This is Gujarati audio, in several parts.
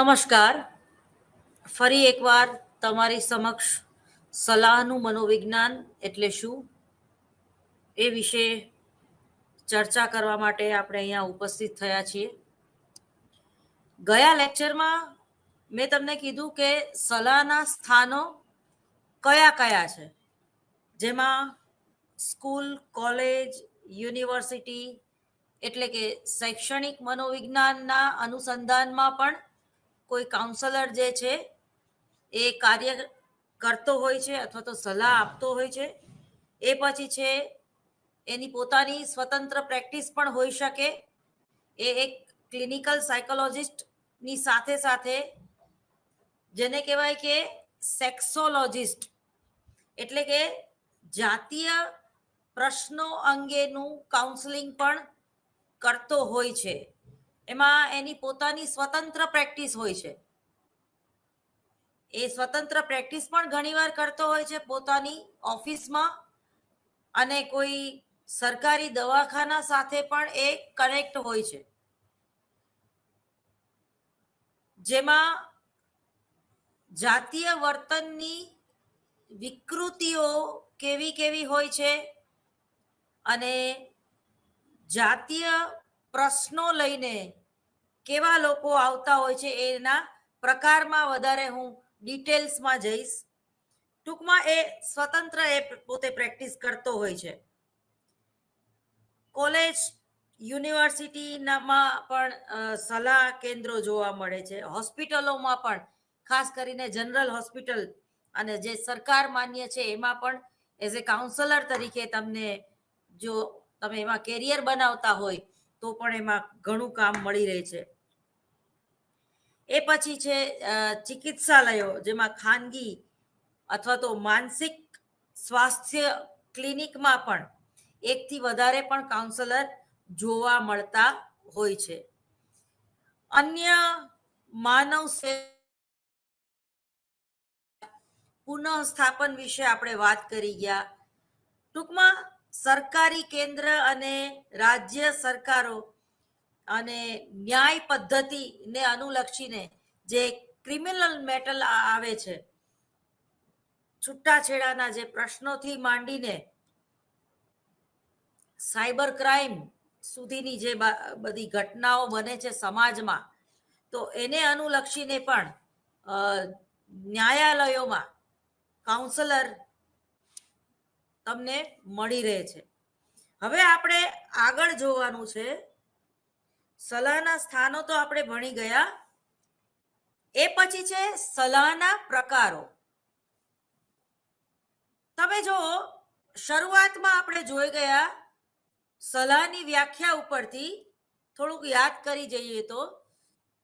નમસ્કાર. ફરી એકવાર તમારી સમક્ષ સલાહનું મનોવિજ્ઞાન એટલે શું એ વિશે ચર્ચા કરવા માટે આપણે અહીંયા ઉપસ્થિત થયા છીએ. ગયા લેક્ચરમાં મેં તમને કીધું કે સલાહના સ્થાનો કયા કયા છે, જેમાં સ્કૂલ, કોલેજ, યુનિવર્સિટી એટલે કે શૈક્ષણિક મનોવિજ્ઞાનના અનુસંધાનમાં પણ કોઈ કાઉન્સલર જે છે એ કાર્ય કરતો હોય છે અથવા તો સલાહ આપતો હોય છે. એ પછી છે એની પોતાની સ્વતંત્ર પ્રેક્ટિસ પણ હોઈ શકે. એ એક ક્લિનિકલ સાયકોલોજિસ્ટની સાથે સાથે જેને કહેવાય કે સેક્સોલોજિસ્ટ એટલે કે જાતીય પ્રશ્નો અંગેનું કાઉન્સેલિંગ પણ કરતો હોય છે. એમાં એની પોતાની સ્વતંત્ર પ્રેક્ટિસ હોય છે. એ સ્વતંત્ર પ્રેક્ટિસ પણ ઘણીવાર કરતો હોય છે પોતાની ઓફિસમાં, અને કોઈ સરકારી દવાખાના સાથે પણ એ કનેક્ટ હોય છે, જેમાં જાતીય વર્તનની વિકૃતિઓ કેવી કેવી હોય છે અને જાતીય પ્રશ્નો લઈને કેવા લોકો આવતા હોય છે એના પ્રકારમાં વધારે હું ડિટેલ્સમાં જઈશ. ટૂંકમાં એ સ્વતંત્ર એ પોતે પ્રેક્ટિસ કરતો હોય છે. કોલેજ, યુનિવર્સિટીમાં પણ સલાહ કેન્દ્રો જોવા મળે છે. હોસ્પિટલોમાં પણ, ખાસ કરીને જનરલ હોસ્પિટલ અને જે સરકાર માન્ય છે એમાં પણ એઝ એ કાઉન્સલર તરીકે તમને, જો તમે એમાં કેરિયર બનાવતા હોય તો પણ એમાં ઘણું કામ મળી રહે છે. એ પછી છે ચિકિત્સાલયો, જેમાં ખાનગી અથવા તો માનસિક સ્વાસ્થ્ય ક્લિનિકમાં પણ એકથી વધારે પણ કાઉન્સલર જોવા મળતા હોય છે. અન્ય માનવ પુનઃસ્થાપન વિશે આપણે વાત કરી ગયા. ટૂંકમાં સરકારી કેન્દ્ર અને રાજ્ય સરકારો અને ન્યાય પદ્ધતિને અનુલક્ષીને જે ક્રિમિનલ મેટર આવે છે, છૂટાછેડાના જે પ્રશ્નોથી માંડીને સાયબર ક્રાઇમ સુધીની જે બધી ઘટનાઓ બને છે સમાજમાં, તો એને અનુલક્ષીને પણ ન્યાયાલયોમાં કાઉન્સલર તમને મળી રહે છે. હવે આપણે આગળ જોવાનું છે. સલાહના સ્થાનો તો આપણે ભણી ગયા. એ પછી છે સલાહના પ્રકારો. તમે જો શરૂઆતમાં આપણે જોઈ ગયા સલાહની વ્યાખ્યા ઉપરથી થોડુંક યાદ કરી જઈએ તો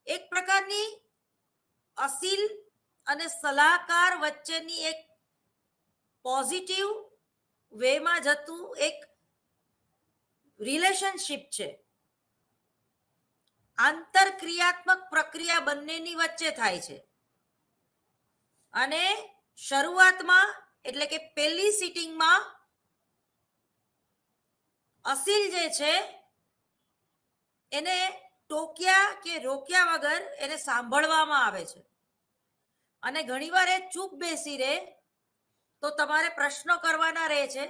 એક પ્રકારની અસીલ અને સલાહકાર વચ્ચેની એક પોઝિટિવ વેમાં જતું એક રિલેશનશિપ છે. આંતરક્રિયાત્મક પ્રક્રિયા બંનેની વચ્ચે થાય છે. અને શરૂઆતમાં એટલે કે પહેલી સિટિંગમાં અસીલ જે છે એને ટોક્યા કે રોક્યા વગર એને સાંભળવામાં આવે છે, અને ઘણીવાર એ ચૂપ બેસી રહે તો તમારે પ્રશ્નો કરવાના રહે છે.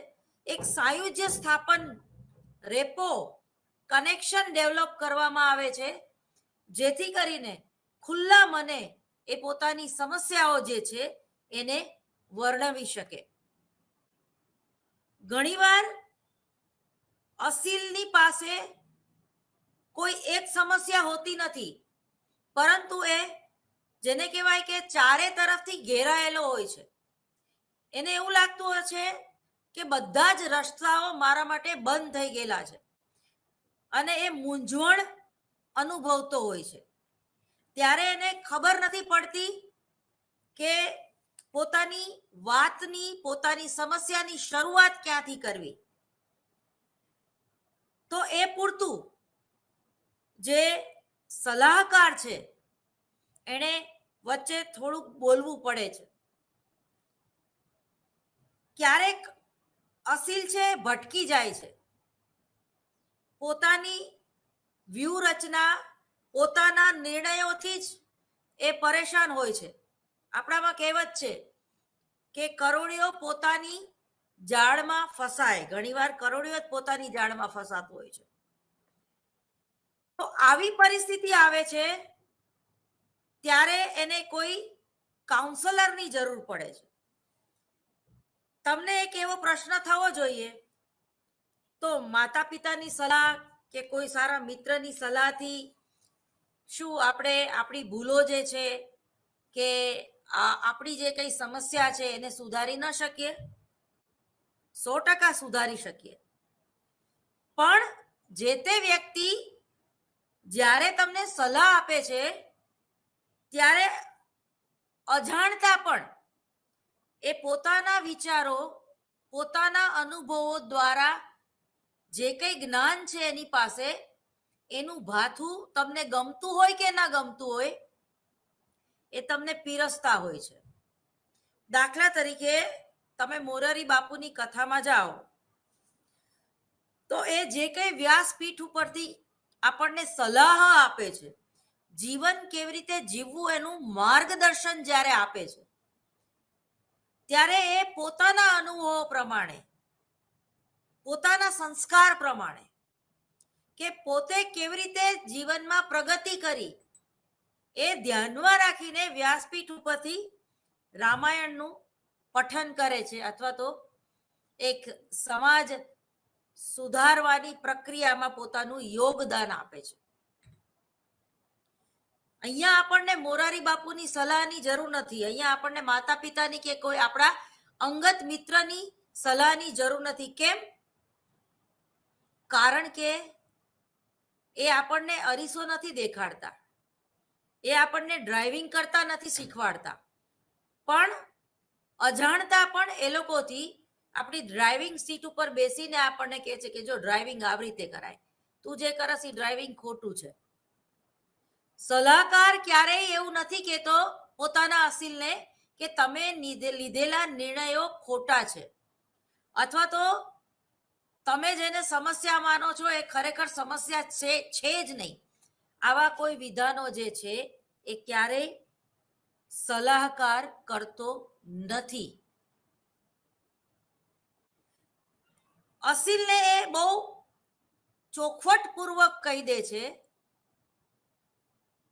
એક સાયુજ્ય સ્થાપન, રેપો, કનેક્શન ડેવલપ કરવામાં આવે છે, જેથી કરીને ખુલ્લા મને એ પોતાની સમસ્યાઓ જે છે એને વર્ણવી શકે. ઘણીવાર અસીલની પાસે કોઈ એક સમસ્યા હોતી નથી, પરંતુ એ જેને કહેવાય કે ચારે તરફથી ઘેરાયેલો હોય છે. એને એવું લાગતું હોય છે કે બધા જ રસ્તાઓ મારા માટે બંધ થઈ ગયેલા છે, અને એ મૂંઝવણ અનુભવતો હોય છે. ત્યારે એને ખબર નથી પડતી કે પોતાની વાતની, પોતાની સમસ્યાની શરૂઆત ક્યાંથી કરવી. તો એ પૂરતું જે સલાહકાર છે એને વચ્ચે થોડુંક બોલવું પડે છે. ક્યારેક અસીલ છે ભટકી જાય છે. પોતાની વ્યૂહરચના, પોતાના નિર્ણયોથી જ એ પરેશાન હોય છે. આપણામાં કહેવત છે કે કરોડિયો પોતાની જાળમાં ફસાય. ઘણીવાર કરોડિયો જ પોતાની જાળમાં ફસાતો હોય છે. તો આવી પરિસ્થિતિ આવે છે ત્યારે એને કોઈ કાઉન્સલરની જરૂર પડે છે. તમને એક એવો પ્રશ્ન થવો જોઈએ તો માતા પિતાની સલાહ કે કોઈ સારા મિત્રની સલાહથી શું આપણે આપણી ભૂલો જે છે કે આપણી જે કઈ સમસ્યા છે એને સુધારી ન શકીએ? 100% સુધારી શકીએ. પણ જે તે વ્યક્તિ જ્યારે તમને સલાહ આપે છે ત્યારે અજાણતા પણ એ પોતાના વિચારો, પોતાના અનુભવો દ્વારા જે કંઈ જ્ઞાન છે એની પાસે, એનું ભાથું તમને ગમતું હોય કે ના ગમતું હોય એ તમને પીરસતા હોય છે. દાખલા તરીકે તમે મોરારી બાપુની કથામાં જાઓ તો એ જે કંઈ વ્યાસપીઠ ઉપરથી આપણને સલાહ આપે છે, જીવન કેવી રીતે જીવવું એનું માર્ગદર્શન જ્યારે આપે છે, ત્યારે એ પોતાના અનુભવો પ્રમાણે, પોતાના સંસ્કાર પ્રમાણે કે પોતે કેવી રીતે જીવનમાં પ્રગતિ કરી એ ધ્યાનમાં રાખીને વ્યાસપીઠ ઉપરથી રામાયણનું પઠન કરે છે અથવા તો એક સમાજ સુધારવાની પ્રક્રિયામાં પોતાનું યોગદાન આપે છે. અહીંયા આપણને મોરારી બાપુની સલાહની જરૂર નથી. અહીંયા આપણને માતા પિતાની કે કોઈ આપણા અંગત મિત્રની સલાહની જરૂર નથી. કેમ? કારણ કે એ આપણને અરીસો નથી દેખાડતા, એ આપણને ડ્રાઇવિંગ કરતા નથી શીખવાડતા, પણ અજાણતા પણ એ લોકોથી આપણી ડ્રાઇવિંગ સીટ ઉપર બેસીને આપણને કહે છે કે જો ડ્રાઇવિંગ આવી રીતે કરાય, તું જે કરસ એ ડ્રાઇવિંગ ખોટું છે. સલાહકાર ક્યારેય એવું નથી કહેતો પોતાના અસીલને કે તમે લીધેલા નિર્ણયો ખોટા છે અથવા તો તમે જેને સમસ્યા માનો છો એ ખરેખર સમસ્યા છે જ નહીં. આવા કોઈ વિધાનો જે છે એ ક્યારેય સલાહકાર કરતો નથી. અસીલને એ બહુ ચોખવટપૂર્વક કહી દે છે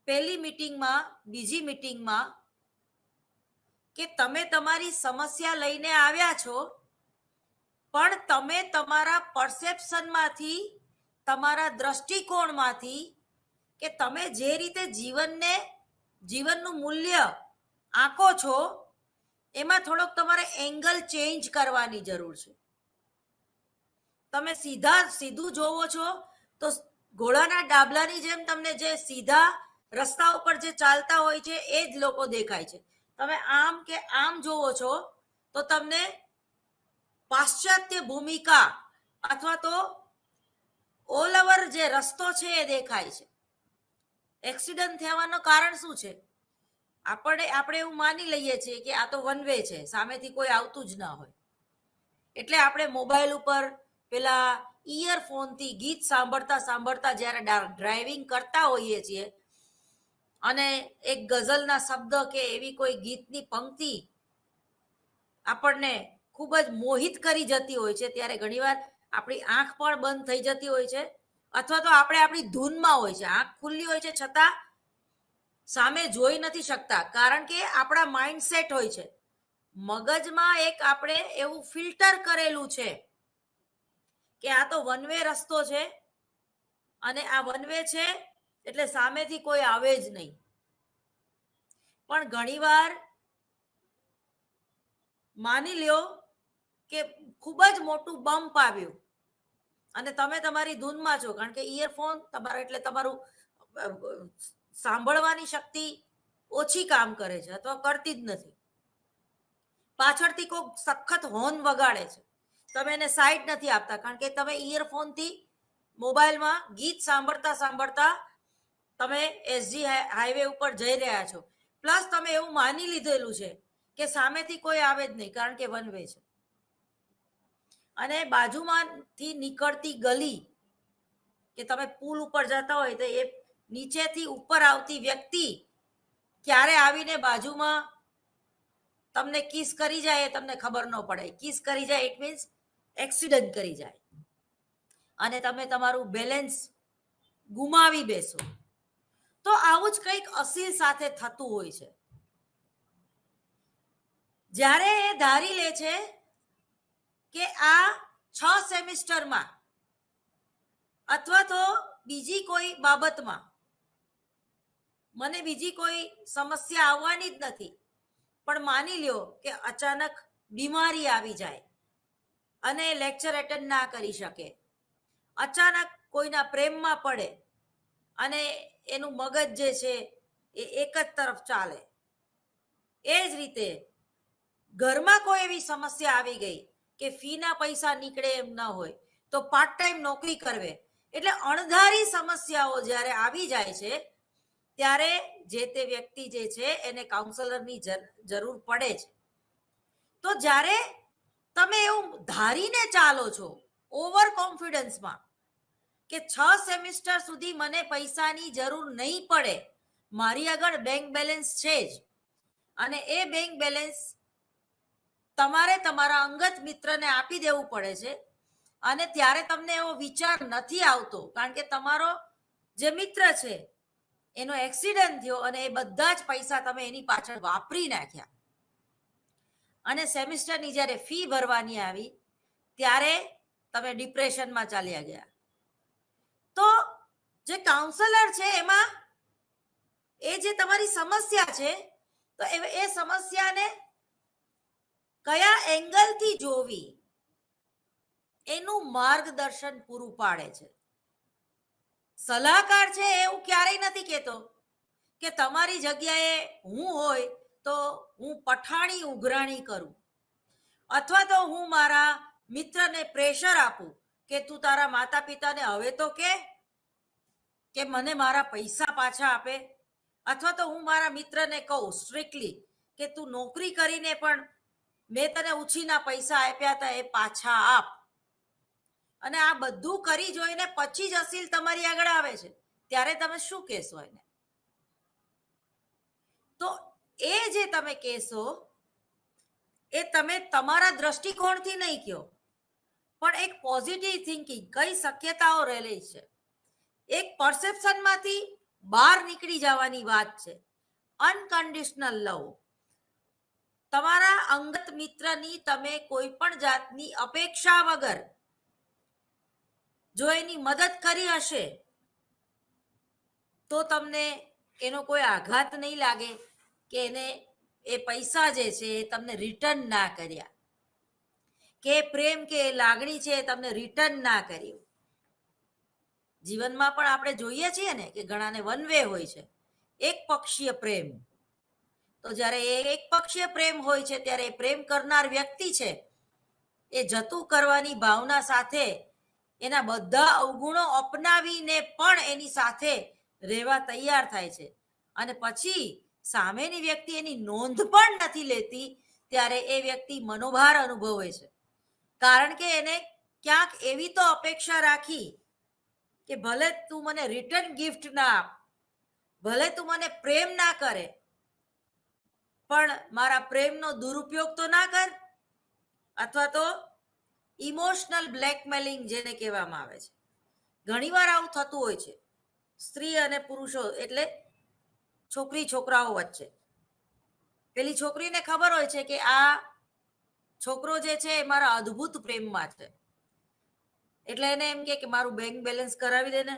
પહેલી મીટિંગમાં, બીજી મીટિંગમાં કે તમે તમારી સમસ્યા લઈને આવ્યા છો, પણ તમે તમારા પરસેપ્શનમાંથી, તમારા દ્રષ્ટિકોણમાંથી કે તમે જે રીતે જીવનનું મૂલ્ય આંકો છો એમાં થોડોક તમારે એંગલ ચેન્જ કરવાની જરૂર છે. તમે સીધું જોવો છો તો ઘોડાના ડાબલાની જેમ તમને જે સીધા રસ્તા ઉપર જે ચાલતા હોય છે એ જ લોકો દેખાય છે. તમે આમ કે આમ જોવો છો તો તમને પાશ્ચાત્ય ભૂમિકા અથવા તો ઓલ ઓવર જે રસ્તો છે એ દેખાય છે. એક્સિડન્ટ થવાનું કારણ શું છે? આપણે એવું માની લઈએ છીએ કે આ તો વન વે છે, સામેથી કોઈ આવતું જ ના હોય, એટલે આપણે મોબાઈલ ઉપર પેલા ઇયરફોનથી ગીત સાંભળતા સાંભળતા જ્યારે ડ્રાઇવિંગ કરતા હોઈએ છીએ અને એક ગઝલના શબ્દ કે એવી કોઈ ગીતની પંક્તિ આપણને ખૂબ જ મોહિત કરી જતી હોય છે, ત્યારે ઘણીવાર આપણી આંખ પણ બંધ થઈ જતી હોય છે અથવા તો આપણે આપણી ધૂનમાં હોય છે, આંખ ખુલ્લી હોય છે છતાં સામે જોઈ નથી શકતા, કારણ કે આપણા માઇન્ડસેટ હોય છે. મગજમાં એક આપણે એવું ફિલ્ટર કરેલું છે કે આ તો વન વે રસ્તો છે અને આ વન વે છે એટલે સામેથી કોઈ આવે જ નહીં. પણ ઘણીવાર માની લ્યો કે ખૂબ જ મોટું બમ્પ આવ્યું અને તમે તમારી ધૂનમાં છો, કારણ કે ઇયરફોન તમારા એટલે તમારું સાંભળવાની શક્તિ ઓછી કામ કરે છે અથવા કરતી જ નથી. પાછળથી કોઈ સખત હોર્ન વગાડે છે, તમે એને સાઈડ નથી આપતા કારણ કે તમે ઇયરફોનથી મોબાઈલમાં ગીત સાંભળતા સાંભળતા તમે એસજી હાઈવે ઉપર જઈ રહ્યા છો, પ્લસ તમે એવું માની લીધેલું છે કે સામેથી કોઈ આવે જ નહીં કારણ કે વન વે છે. અને બાજુમાંથી નીકળતી ગલી કે તમે પુલ ઉપર જતા હોય તો એ નીચેથી ઉપર આવતી વ્યક્તિ ક્યારે આવીને બાજુમાં તમને કિસ કરી જાય એ તમને ખબર ન પડે. કિસ કરી જાય ઇટ મીન્સ એક્સિડન્ટ કરી જાય અને તમે તમારું બેલેન્સ ગુમાવી બેસો. તો આવું જ કંઈક અસીલ સાથે થતું હોય છે. જ્યારે એ ધારી લે છે કે આ 6 સેમિસ્ટરમાં અથવા તો બીજી કોઈ બાબતમાં મને બીજી કોઈ સમસ્યા આવવાની જ નથી, પણ માની લ્યો કે અચાનક બીમારી આવી જાય અને લેક્ચર એટેન્ડ ના કરી શકે, અચાનક કોઈના પ્રેમમાં પડે અને એનું મગજ જે છે એ એક જ તરફ ચાલે. એ જ રીતે ઘરમાં કોઈ એવી સમસ્યા આવી ગઈ કે ફીના પૈસા નીકળે એમ ન હોય તો પાર્ટ ટાઈમ નોકરી કરવે. એટલે અણધારી સમસ્યાઓ જ્યારે આવી જાય છે ત્યારે જે તે વ્યક્તિ જે છે એને કાઉન્સેલરની જરૂર પડે છે. તો જ્યારે તમે એવું ધારીને ચાલો છો ઓવર કોન્ફિડન્સમાં કે 6 સેમિસ્ટર સુધી મને પૈસાની જરૂર નહીં પડે, મારી આગળ બેંક બેલેન્સ છે જ, અને એ બેંક બેલેન્સ તમારે તમારા અંગત મિત્રને આપી દેવું પડે છે, અને ત્યારે તમને એવો વિચાર નથી આવતો કારણ કે તમારો જે મિત્ર છે એનો એક્સિડન્ટ થયો અને એ બધા જ પૈસા તમે એની પાછળ વાપરી નાખ્યા, અને સેમિસ્ટરની જ્યારે ફી ભરવાની આવી ત્યારે તમે ડિપ્રેશનમાં ચાલ્યા ગયા. તો જે કાઉન્સેલર છે એમાં એ જે તમારી સમસ્યા છે તો એ સમસ્યાને કયા એંગલથી જોવી એનું માર્ગદર્શન પૂરું પાડે છે. સલાહકાર છે એવું ક્યારેય નથી કહેતો કે તમારી જગ્યાએ હું હોય તો હું પઠાણી ઉઘરાણી કરું, અથવા તો હું મારા મિત્રને પ્રેશર આપું કે તું તારા માતા પિતાને હવે તો કે મને મારા પૈસા પાછા આપે, અથવા તો હું મારા મિત્રને કહું સ્ટ્રિક્ટલી કે તું નોકરી કરીને પણ મેં તને ઉછીના પૈસા આપ્યા હતા એ પાછા આપ. અને આ બધું કરી જોઈને પછી જ અસીલ તમારી આગળ આવે છે ત્યારે તમે શું કહેશો એને? તો એ જે તમે કહેશો એ તમે તમારા દ્રષ્ટિકોણથી નહીં કહો, પણ એક પોઝિટિવ થિંકિંગ, કઈ શક્યતાઓ રહેલી છે, એક પરસેપ્શનમાંથી બહાર નીકળી જવાની વાત છે. અનકન્ડિશનલ લવ, તમારા અંગત મિત્રની તમે કોઈ પણ જાતની અપેક્ષા વગર જો એની મદદ કરી હશે તો તમને એનો કોઈ આઘાત નહીં લાગે કે એને એ પૈસા જે છે એ તમને રિટર્ન ના કર્યા, કે પ્રેમ કે લાગણી છે એ તમને રિટર્ન ના કર્યું. જીવનમાં પણ આપણે જોઈએ છીએ ને કે ઘણાને વન વે હોય છે, એક પક્ષીય પ્રેમ. તો જ્યારે એ એક પક્ષીય પ્રેમ હોય છે ત્યારે એ પ્રેમ કરનાર વ્યક્તિ છે એ જતું કરવાની ભાવના સાથે એના બધા અવગુણો અપનાવીને પણ એની સાથે રહેવા તૈયાર થાય છે, અને પછી સામેની વ્યક્તિ એની નોંધ પણ નથી લેતી ત્યારે એ વ્યક્તિ મનોભાર અનુભવે છે. કારણ કે એને ક્યાંક એવી તો અપેક્ષા રાખી કે ભલે તું મને રિટર્ન ગિફ્ટ ના આપ, ભલે તું મને પ્રેમ ના કરે, પણ મારા પ્રેમનો દુરુપયોગ તો ના કર. અથવા તો ઇમોશનલ બ્લેકમેલિંગ જેને કહેવામાં આવે છે. ઘણીવાર આવું થતું હોય છે સ્ત્રી અને પુરુષો, એટલે છોકરી છોકરાઓ વચ્ચે. પેલી છોકરીને ખબર હોય છે કે આ છોકરો જે છે એ મારા અદ્ભુત પ્રેમમાં છે, એટલે એને એમ કે મારું બેંક બેલેન્સ કરાવી દે ને,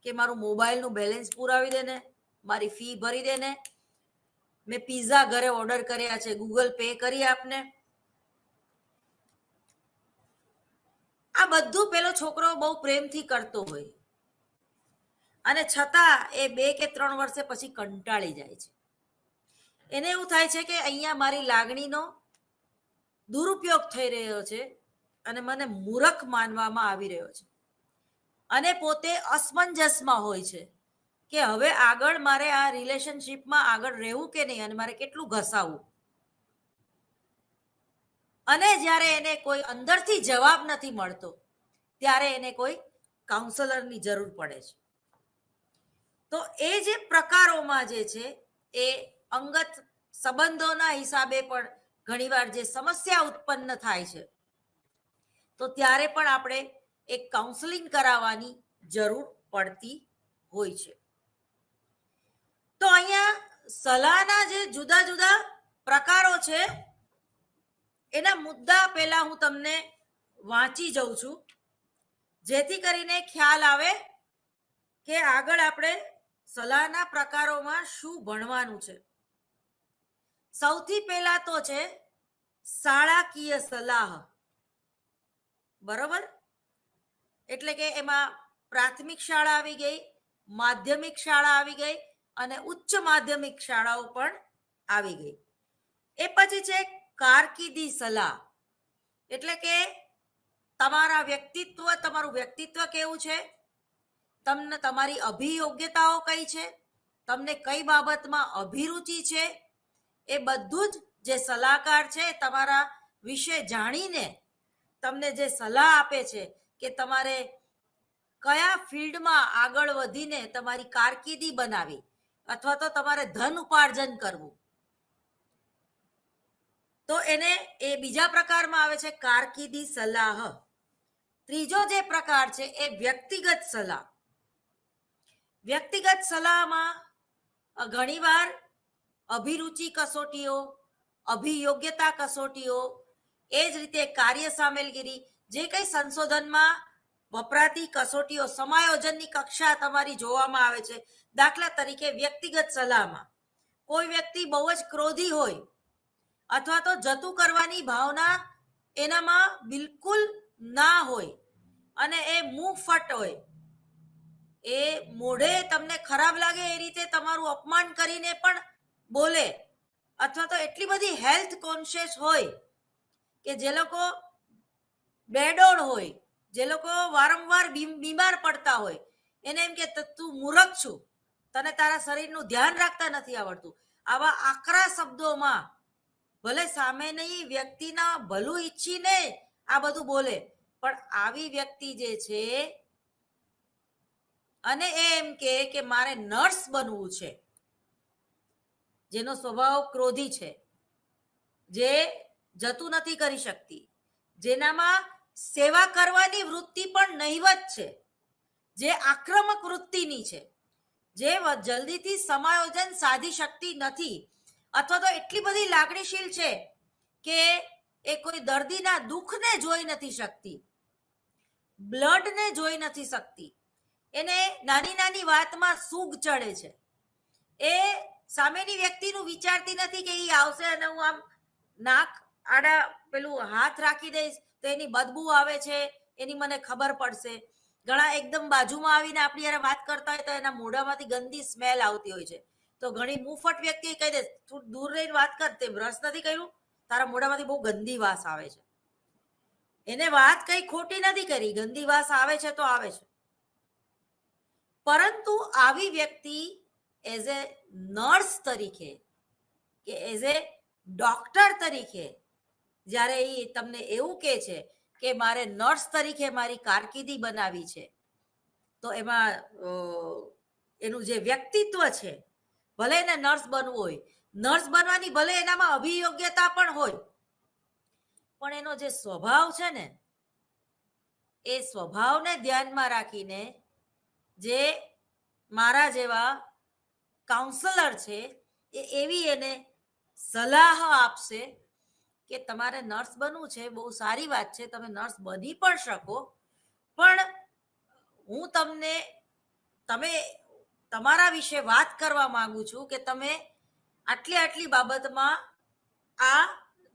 કે મારું મોબાઈલનું બેલેન્સ પુરાવી દે ને, મારી ફી ભરી દે ને, મેં પિઝા ઘરે ઓર્ડર કર્યા છે ગૂગલ પે કરી આપને. આ બધું પેલો છોકરો બહુ પ્રેમથી કરતો હોય, અને છતાં એ 2 કે 3 વર્ષે પછી કંટાળી જાય છે. એને એવું થાય છે કે અહીંયા મારી લાગણીનો દુરુપયોગ થઈ રહ્યો છે અને મને મૂર્ખ માનવામાં આવી રહ્યો છે, અને પોતે અસમંજસમાં હોય છે કે હવે આગળ મારે આ રિલેશનશીપમાં આગળ રહેવું કે નહીં, અને મારે કેટલું ઘસાવવું. અને જ્યારે એને કોઈ અંદરથી જવાબ નથી મળતો ત્યારે એને કોઈ કાઉન્સેલરની જરૂર પડે છે. તો એ જે પ્રકારોમાં જે છે એ અંગત સંબંધોના હિસાબે પણ ઘણીવાર જે સમસ્યા ઉત્પન્ન થાય છે, તો ત્યારે પણ આપણે એક કાઉન્સેલિંગ કરાવવાની જરૂર પડતી હોય છે. તો અહીંયા સલાહના જે જુદા જુદા પ્રકારો છે એના મુદ્દા પહેલા હું તમને વાંચી જઉં છું, જેથી કરીને ખ્યાલ આવે કે આગળ આપણે સલાહના પ્રકારોમાં શું ભણવાનું છે. સૌથી પહેલા તો છે શાળાકીય સલાહ. બરોબર, એટલે કે એમાં પ્રાથમિક શાળા આવી ગઈ, માધ્યમિક શાળા આવી ગઈ અને ઉચ્ચ માધ્યમિક શાળાઓ પણ આવી ગઈ. એ પછી છે કારકિર્દી સલાહ, એટલે કે તમારું વ્યક્તિત્વ કેવું છે, તમને તમારી અભિયોગ્યતાઓ કઈ છે, તમને કઈ બાબતમાં અભિરુચિ છે, એ બધું જ જે સલાહકાર છે તમારા વિશે જાણીને તમને જે સલાહ આપે છે કે તમારે કયા ફિલ્ડમાં આગળ વધીને તમારી કારકિર્દી બનાવી અથવા તો તમારે ધન ઉપાર્જન કરવું, તો એને એ બીજા પ્રકારમાં આવે છે કારકિર્દી સલાહ. ત્રીજો જે પ્રકાર છે એ વ્યક્તિગત સલાહ. વ્યક્તિગત સલાહમાં ઘણીવાર અભિરુચિ કસોટીઓ, અભિયોગ્યતા કસોટીઓ, એ જ રીતે કાર્ય સામેલગીરી, જે કંઈ સંશોધનમાં વપરાતી કસોટીઓ, સમાયોજનની કક્ષા તમારી જોવામાં આવે છે. દાખલા તરીકે વ્યક્તિગત સલાહમાં કોઈ વ્યક્તિ બહુ જ ક્રોધી હોય અથવા તો જતું કરવાની ભાવના એનામાં બિલકુલ ના હોય અને એ મુંહફટ હોય, એ મોઢે તમને ખરાબ લાગે એ રીતે તમારું અપમાન કરીને પણ બોલે, અથવા તો એટલી બધી હેલ્થ કોન્શિયસ હોય કે જે લોકો બેડોળ હોય, જે લોકો વારંવાર બીમાર પડતા હોય, એને એમ કે તું મૂર્ખ છું, તને તારા શરીરનું ધ્યાન રાખતા નથી આવડતું, આવા આકરા શબ્દોમાં ભલે સામેની વ્યક્તિના ભલું ઈચ્છીને આ બધું બોલે, પણ આવી વ્યક્તિ જે છે અને એમ કે મારે નર્સ બનવું છે, જેનો સ્વભાવ ક્રોધી છે, જે જતું નથી કરી શકતી, જેનામાં સેવા કરવાની વૃત્તિ પણ નહિવત છે, જે આક્રમક વૃત્તિની છે, જે જલ્દીથી સમાયોજન સાધી શકતી નથી, અથવા તો એટલી બધી લાગણીશીલ છે કે એ કોઈ દર્દીના દુઃખને જોઈ નથી શકતી, બ્લડને જોઈ નથી શકતી, એને નાની નાની વાતમાં સૂગ ચડે છે, એ સામેની વ્યક્તિનું વિચારતી નથી કે એ આવશે અને હું આમ નાક આડા પેલું હાથ રાખી દઈશ તો એની બદબુ આવે છે, એની મને ખબર પડશે. ઘણા એકદમ બાજુમાં આવીને આપણી યારે વાત કરતા હોય તો એના મોઢામાંથી ગંદી સ્મેલ આવતી હોય છે, તો ઘણી મુંહફટ વ્યક્તિ કહી દે તું દૂર રહીને વાત કર, તે બ્રશ નથી કર્યું, તારા મોઢામાંથી બહુ ગંદી વાસ આવે છે. એને વાત કઈ ખોટી નથી કરી, ગંદી વાસ આવે છે તો આવે છે, પરંતુ આવી વ્યક્તિ એઝ એ નર્સ તરીકે કે એઝ એ ડોક્ટર તરીકે જ્યારે એ તમને એવું કહે છે કે મારે નર્સ તરીકે મારી કારકિર્દી બનાવી છે, તો એમાં એનું જે વ્યક્તિત્વ છે, ભલે એને નર્સ બનવું હોય, નર્સ બનવાની ભલે એનામાં અભિયોગ્યતા પણ હોય, પણ એનો જે સ્વભાવ છે ને, એ સ્વભાવને ધ્યાનમાં રાખીને જે મારા જેવા કાઉન્સલર છે એ એવી એને સલાહ આપશે કે તમારે નર્સ બનવું છે, બહુ સારી વાત છે, તમે નર્સ બની પણ શકો, પણ હું તમે તમારા વિશે વાત કરવા માંગુ છું કે તમે આટલી બાબતમાં આ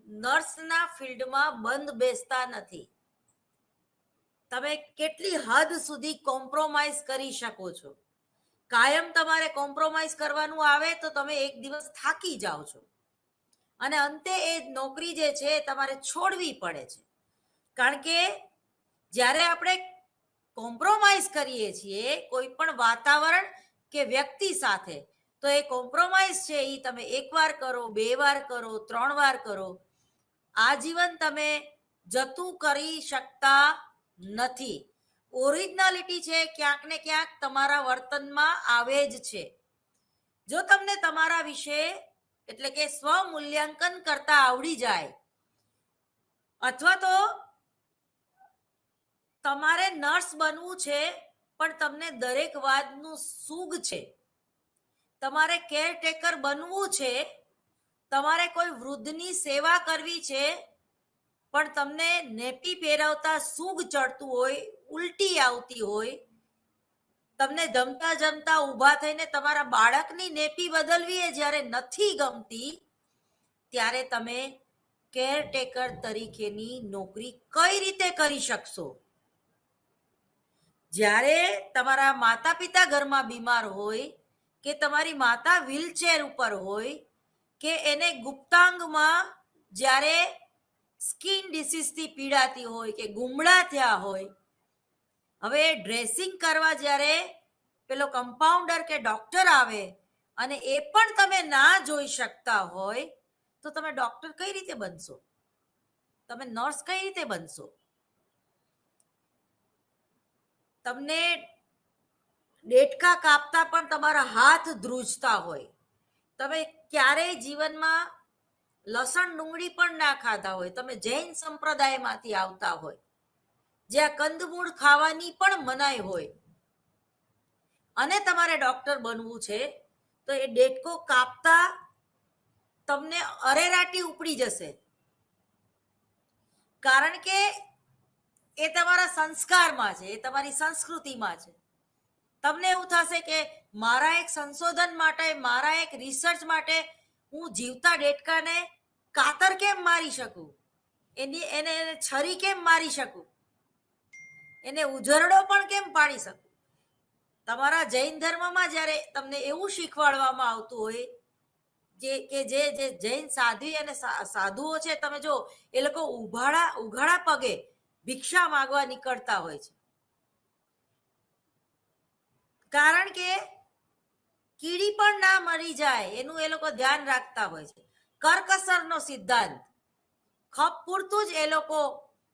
નર્સના ફિલ્ડમાં બંધ બેસતા નથી, તમે કેટલી હદ સુધી કોમ્પ્રોમાઇઝ કરી શકો છો. કાયમ તમારે કોમ્પ્રોમાઇઝ કરવાનું આવે તો તમે એક દિવસ થાકી જાઓ છો અને અંતે એ નોકરી જે છે તમારે છોડવી પડે છે, કારણ કે જ્યારે આપણે કોમ્પ્રોમાઇઝ કરીએ છીએ કોઈ પણ વાતાવરણ કે વ્યક્તિ સાથે, તો એ કોમ્પ્રોમાઇઝ છે એ તમે એક વાર કરો, 2 વાર કરો, 3 વાર કરો, આજીવન તમે જતું કરી શકતા નથી. ઓરિજિનાલિટી છે ક્યાંક ને ક્યાંક તમારા વર્તનમાં આવે જ છે. જો તમને તમારા વિશે એટલે કે સ્વમૂલ્યાંકન કરતા આવડી જાય, અથવા તો તમારે નર્સ બનવું છે પણ તમને દરેક વાતનું સૂગ છે, તમારે કેરટેકર બનવું છે, તમારે કોઈ વૃદ્ધની સેવા કરવી છે પણ તમને નેપી પહેરાવતા સૂગ ચડતું હોય, ઉલટી આવતી હોય, તમને જમતા જમતા ઊભા થઈને તમારા બાળકની નેપી બદલવી એ જ્યારે નથી ગમતી, ત્યારે તમે કેરટેકર તરીકેની નોકરી કઈ રીતે કરી શકશો? જ્યારે તમારા માતા પિતા ઘરમાં બીમાર હોય, કે તમારી માતા વ્હીલચેર ઉપર હોય, કે એને ગુપ્તાંગમાં જ્યારે સ્કિન ડિસીઝથી પીડાતી હોય, કે ગુમડા થયા હોય, હવે ડ્રેસિંગ કરવા જ્યારે પેલો કમ્પાઉન્ડર કે ડોક્ટર આવે અને એ પણ તમે ના જોઈ શકતા હોય, તો તમે ડોક્ટર કઈ રીતે બનશો? તમે નર્સ કઈ રીતે બનશો? તમને ડેટકા કાપતા પણ તમારા હાથ ધ્રુજતા હોય, તમે ક્યારેય જીવનમાં લસણ ડુંગળી પણ ના ખાધા હોય, તમે જૈન સંપ્રદાયમાંથી આવતા હોય, જ્યાં કંદમૂળ ખાવાની પણ મનાઈ હોય, અને તમારે ડોક્ટર બનવું છે, તો એ ડેટકો કાપતા તમને અરેરાટી ઉપડી જશે, કારણ કે એ તમારા સંસ્કારમાં છે, એ તમારી સંસ્કૃતિમાં છે. તમને એવું થશે કે મારા એક સંશોધન માટે, મારા એક રિસર્ચ માટે હું જીવતા ડેટકાને કાતર કેમ મારી શકું, એને છરી કેમ મારી શકું, એને ઉજરડો પણ કેમ પાડી શકું? તમારા જૈન ધર્મમાં જ્યારે તમને એવું શીખવાડવામાં આવતું હોય, જે જૈન સાધ્વી અને સાધુઓ છે, તમે જો એ લોકો ઉઘાડા પગે ભિક્ષા માંગવા નીકળતા હોય છે, કારણ કે કીડી પણ ના મરી જાય એનું એ લોકો ધ્યાન રાખતા હોય છે. કરકસરનો સિદ્ધાંત, ખપ પૂરતું જ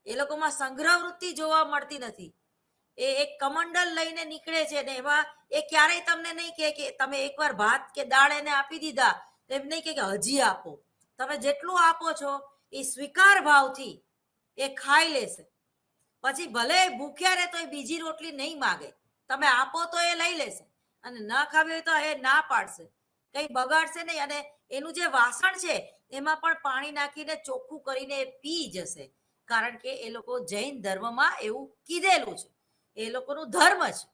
એ લોકોમાં સંગ્રહ વૃત્તિ જોવા મળતી નથી. એ એક કમંડલ લઈને નીકળે છે ને એમાં એ ક્યારેય તમને નહીં કહે કે તમે એકવાર ભાત કે દાળ એને આપી દીધા તો એમ નહીં કે હજી આપો. તમે જેટલું આપો છો એ સ્વીકાર ભાવથી એ ખાઈ લેશે. પછી ભલે ભૂખ્યા રહે તો એ બીજી રોટલી નહીં માગે, તમે આપો તો એ લઈ લેશે, અને ના ખાવી હોય તો એ ના પાડશે, કંઈ બગાડશે નહીં. અને એનું જે વાસણ છે એમાં પણ પાણી નાખીને ચોખ્ખું કરીને પી જશે, કારણ કે એ લોકો જૈન ધર્મમાં એવું કીધેલું છે, એ લોકોનું ધર્મ છે.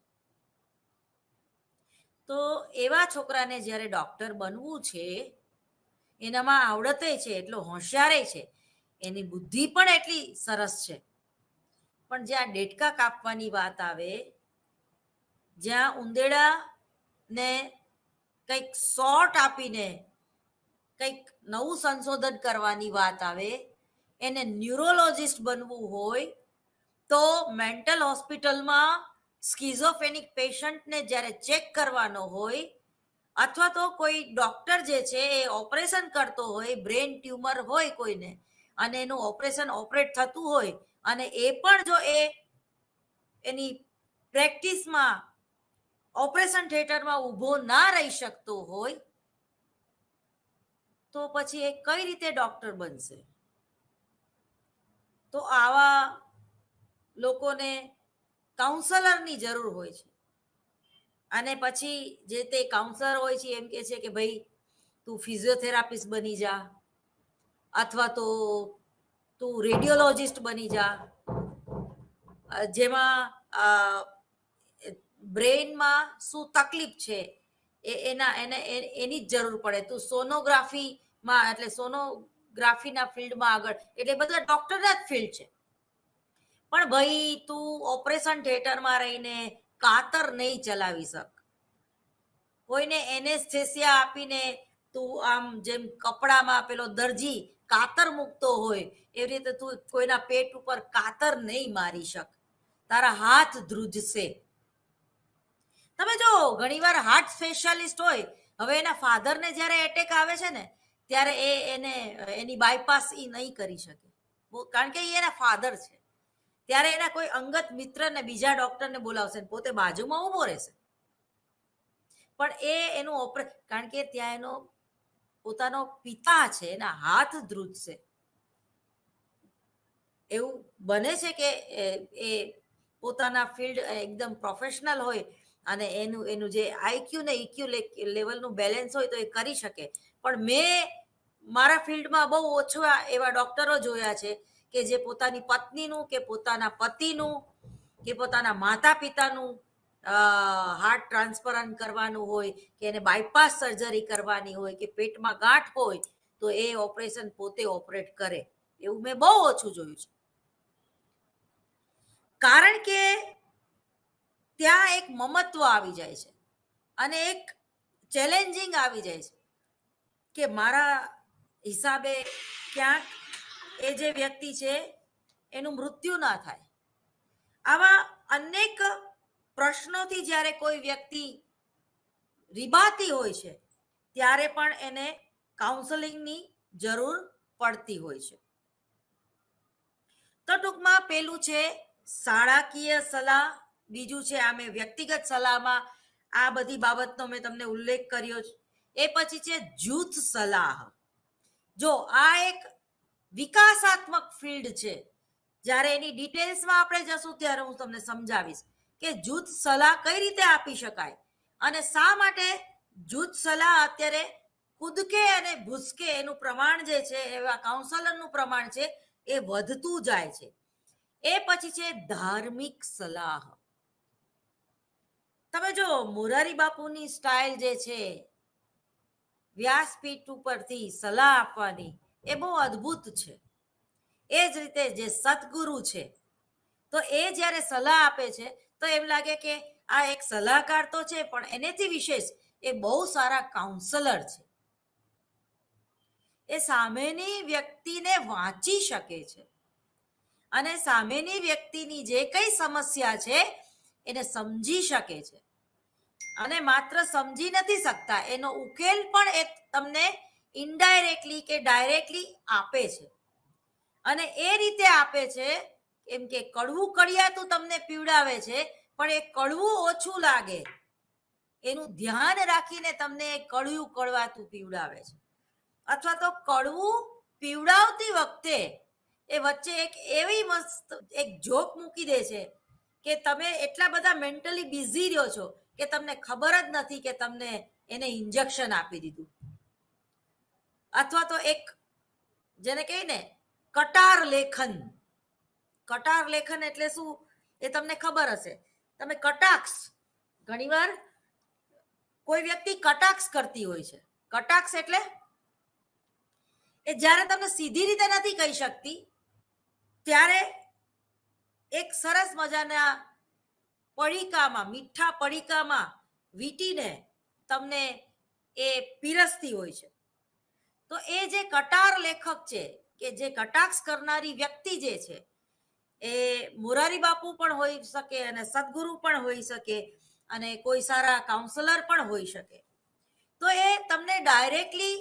તો એવા છોકરાને જ્યારે ડોક્ટર બનવું છે, એનામાં આવડતે છે, એટલો હોશિયારે છે, એની બુદ્ધિ પણ એટલી સરસ છે, પણ જ્યાં ડેટકા કાપવાની વાત આવે, જ્યાં ઉંદેડાને કંઈક શોર્ટ આપીને કંઈક નવું સંશોધન કરવાની વાત આવે, એને ન્યુરોલોજિસ્ટ બનવું હોય, તો મેન્ટલ હોસ્પિટલમાં સ્કિઝોફ્રેનિક પેશન્ટને જ્યારે ચેક કરવાનો હોય, અથવા તો કોઈ ડોક્ટર જે છે એ ઓપરેશન કરતો હોય, બ્રેન ટ્યુમર હોય કોઈને, અને એનું ઓપરેટ થતું હોય, અને એ પણ જો એની પ્રેક્ટિસમાં ઓપરેશન થિયેટરમાં ઊભો ના રહી શકતો હોય, તો પછી એ કઈ રીતે ડોક્ટર બનશે? તો આવા લોકોને કાઉન્સલરની જરૂર હોય છે. અને પછી જે તે કાઉન્સલર હોય છે એમ કે છે કે ભાઈ તું ફિઝિયોથેરાપિસ્ટ બની જા, અથવા તો તું રેડિયોલોજિસ્ટ બની જા, જેમાં બ્રેઇનમાં શું તકલીફ છે એની જ જરૂર પડે. તું સોનોગ્રાફીમાં, એટલે સોનોગ્રાફીના ફિલ્ડમાં આગળ, એટલે બધા ડોક્ટરના જ ફિલ્ડ છે. પણ ભાઈ તું ઓપરેશન થિયેટરમાં રહીને કાતર નહીં ચલાવી શક, કોઈને એનેસ્થેસિયા આપીને તું આમ જેમ કપડામાં પેલો દરજી કાતર મૂકતો હોય એવી રીતે તું કોઈના પેટ ઉપર કાતર નહીં મારી શક, તારા હાથ ધ્રુજશે. તમે જો ઘણીવાર હાર્ટ સ્પેશિયાલિસ્ટ હોય, હવે એના ફાધરને જ્યારે એટેક આવે છે ને, ત્યારે એની બાયપાસ એ નહીં કરી શકે, કારણ કે એ એના ફાધર છે. ત્યારે એના કોઈ અંગત મિત્રને, બીજા ડોક્ટરને બોલાવશે, પોતે બાજુમાં ઊભો રહેશે. પણ એનું કારણ કે ત્યાં એનો પોતાનો પિતા છે, એના હાથ ધ્રુજશે. એવું બને છે કે એ પોતાના ફિલ્ડ એકદમ પ્રોફેશનલ હોય અને એનું જે આઈક્યુ ને ઇક્યુ લેવલનું બેલેન્સ હોય તો એ કરી શકે. પણ મેં મારા ફિલ્ડમાં બહુ ઓછા એવા ડોક્ટરો જોયા છે કે જે પોતાની પત્નીનું કે પોતાના પતિનું કે પોતાના માતા પિતાનું હાર્ટ ટ્રાન્સપ્લાન્ટ કરવાનું હોય કે એને બાયપાસ સર્જરી કરવાની હોય કે પેટમાં ગાંઠ હોય તો એ ઓપરેશન પોતે ઓપરેટ કરે. એવું મેં બહુ ઓછું જોયું છે. કારણ કે ત્યાં એક મમત્વ આવી જાય છે અને એક ચેલેન્જિંગ આવી જાય છે કે મારા હિસાબે ક્યાંક એ જે વ્યક્તિ છે એનું મૃત્યુ ના થાય. આવા અનેક પ્રશ્નોથી જ્યારે કોઈ વ્યક્તિ રીબાતી હોય છે ત્યારે પણ એને કાઉન્સેલિંગની જરૂર પડતી હોય છે. તો ટૂંકમાં પેલું છે શાળાકીય સલાહ, બીજું છે આ મેં વ્યક્તિગત સલાહમાં આ બધી બાબતનો મેં તમને ઉલ્લેખ કર્યો છે. એ પછી છે જૂથ સલાહ. જો આ એક વિકાસાત્મક ફિલ્ડ છે. જ્યારે એની ડિટેલ્સમાં આપણે જશું ત્યારે હું તમને સમજાવીશ કે જૂથ સલાહ કઈ રીતે આપી શકાય અને શા માટે જૂથ સલાહ અત્યારે કૂદકે અને ભૂસકે એનું પ્રમાણ જે છે એવા કાઉન્સલરનું પ્રમાણ છે એ વધતું જાય છે. એ પછી છે ધાર્મિક સલાહ. તમે જો મોરારી બાપુની સ્ટાઇલ જે છે વ્યાસપીઠ ઉપરથી સલાહ આપવાની એ બહુ અદ્ભુત છે. એ જ રીતે જે સદગુરુ છે તો એ જ્યારે સલાહ આપે છે તો એમ લાગે કે આ એક સલાહકાર તો છે પણ એનેથી વિશેષ એ બહુ સારા કાઉન્સલર છે. એ સામેની વ્યક્તિને વાંચી શકે છે અને સામેની વ્યક્તિની જે કઈ સમસ્યા છે એને સમજી શકે છે અને માત્ર સમજી નથી શકતા, એનો ઉકેલ પણ એ તમને ઇનડાયરેક્ટલી કે ડાયરેક્ટલી આપે છે. અને એ રીતે આપે છે એમ કે કડવું કડિયાતું તમને પીવડાવે છે પણ એ કડવું ઓછું લાગે એનું ધ્યાન રાખીને તમને કડવું કડવાતું પીવડાવે છે. અથવા તો કડવું પીવડાવતી વખતે એ વચ્ચે એક એવી મસ્ત એક જોક મૂકી દે છે કે તમે એટલા બધા મેન્ટલી બિઝી રહ્યો છો કે તમને ખબર જ નથી કે તમને એને ઇન્જેક્શન આપી દીધું. અથવા તો એક જેને કહે ને કટાર લેખન. કટાર લેખન એટલે શું એ તમને ખબર હશે. તમે કટાક્ષ ઘણીવાર કોઈ વ્યક્તિ કટાક્ષ કરતી હોય છે. કટાક્ષ એટલે એ જ્યારે તમને સીધી રીતે નથી કહી શકતી ત્યારે એક સરસ મજાના પડીકામાં, મીઠા પડીકામાં વીંટીને તમને એ પીરસતી હોય છે. તો એ જે કટાર લેખક છે કે જે કટાક્ષ કરનારી વ્યક્તિ જે છે એ મોરારી બાપુ પણ હોઈ શકે અને સદગુરુ પણ હોઈ શકે અને કોઈ સારા કાઉન્સલર પણ હોઈ શકે. તો એ તમને ડાયરેક્ટલી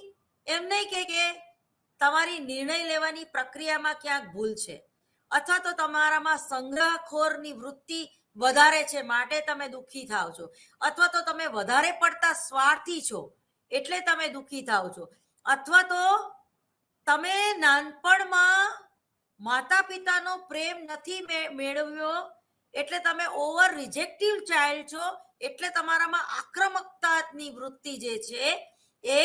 એમ નહીં કે તમારી નિર્ણય લેવાની પ્રક્રિયામાં ક્યાંક ભૂલ છે અથવા તો તમારામાં સંગ્રહખોરની વૃત્તિ વધારે છે માટે તમે દુઃખી થાવ છો અથવા તો તમે વધારે પડતા સ્વાર્થી છો એટલે તમે દુઃખી થાવ છો અથવા તો તમે નાનપણમાં માતા પિતાનો પ્રેમ નથી મેળવ્યો એટલે તમે ઓવર રિજેક્ટિવ ચાઇલ્ડ છો એટલે તમારામાં આક્રમકતાની વૃત્તિ જે છે એ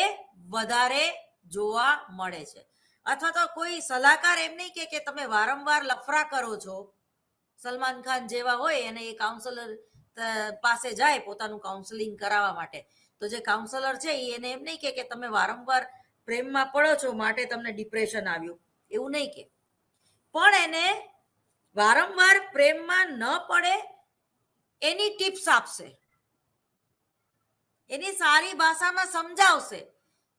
વધારે જોવા મળે છે. અથવા તો કોઈ સલાહકાર એમ નહીં કે તમે વારંવાર લફરા કરો છો. સલમાન ખાન જેવા હોય અને એ કાઉન્સલર પાસે જાય પોતાનું કાઉન્સેલિંગ કરાવવા માટે તો જે કાઉન્સલર છે એને એમ નહીં કે તમે વારંવાર પ્રેમમાં પડો છો માટે તમને ડિપ્રેશન આવ્યું, એવું નહીં કે. પણ એને વારંવાર પ્રેમમાં ન પડે એની ટિપ્સ આપશે, એની સારી ભાષામાં સમજાવશે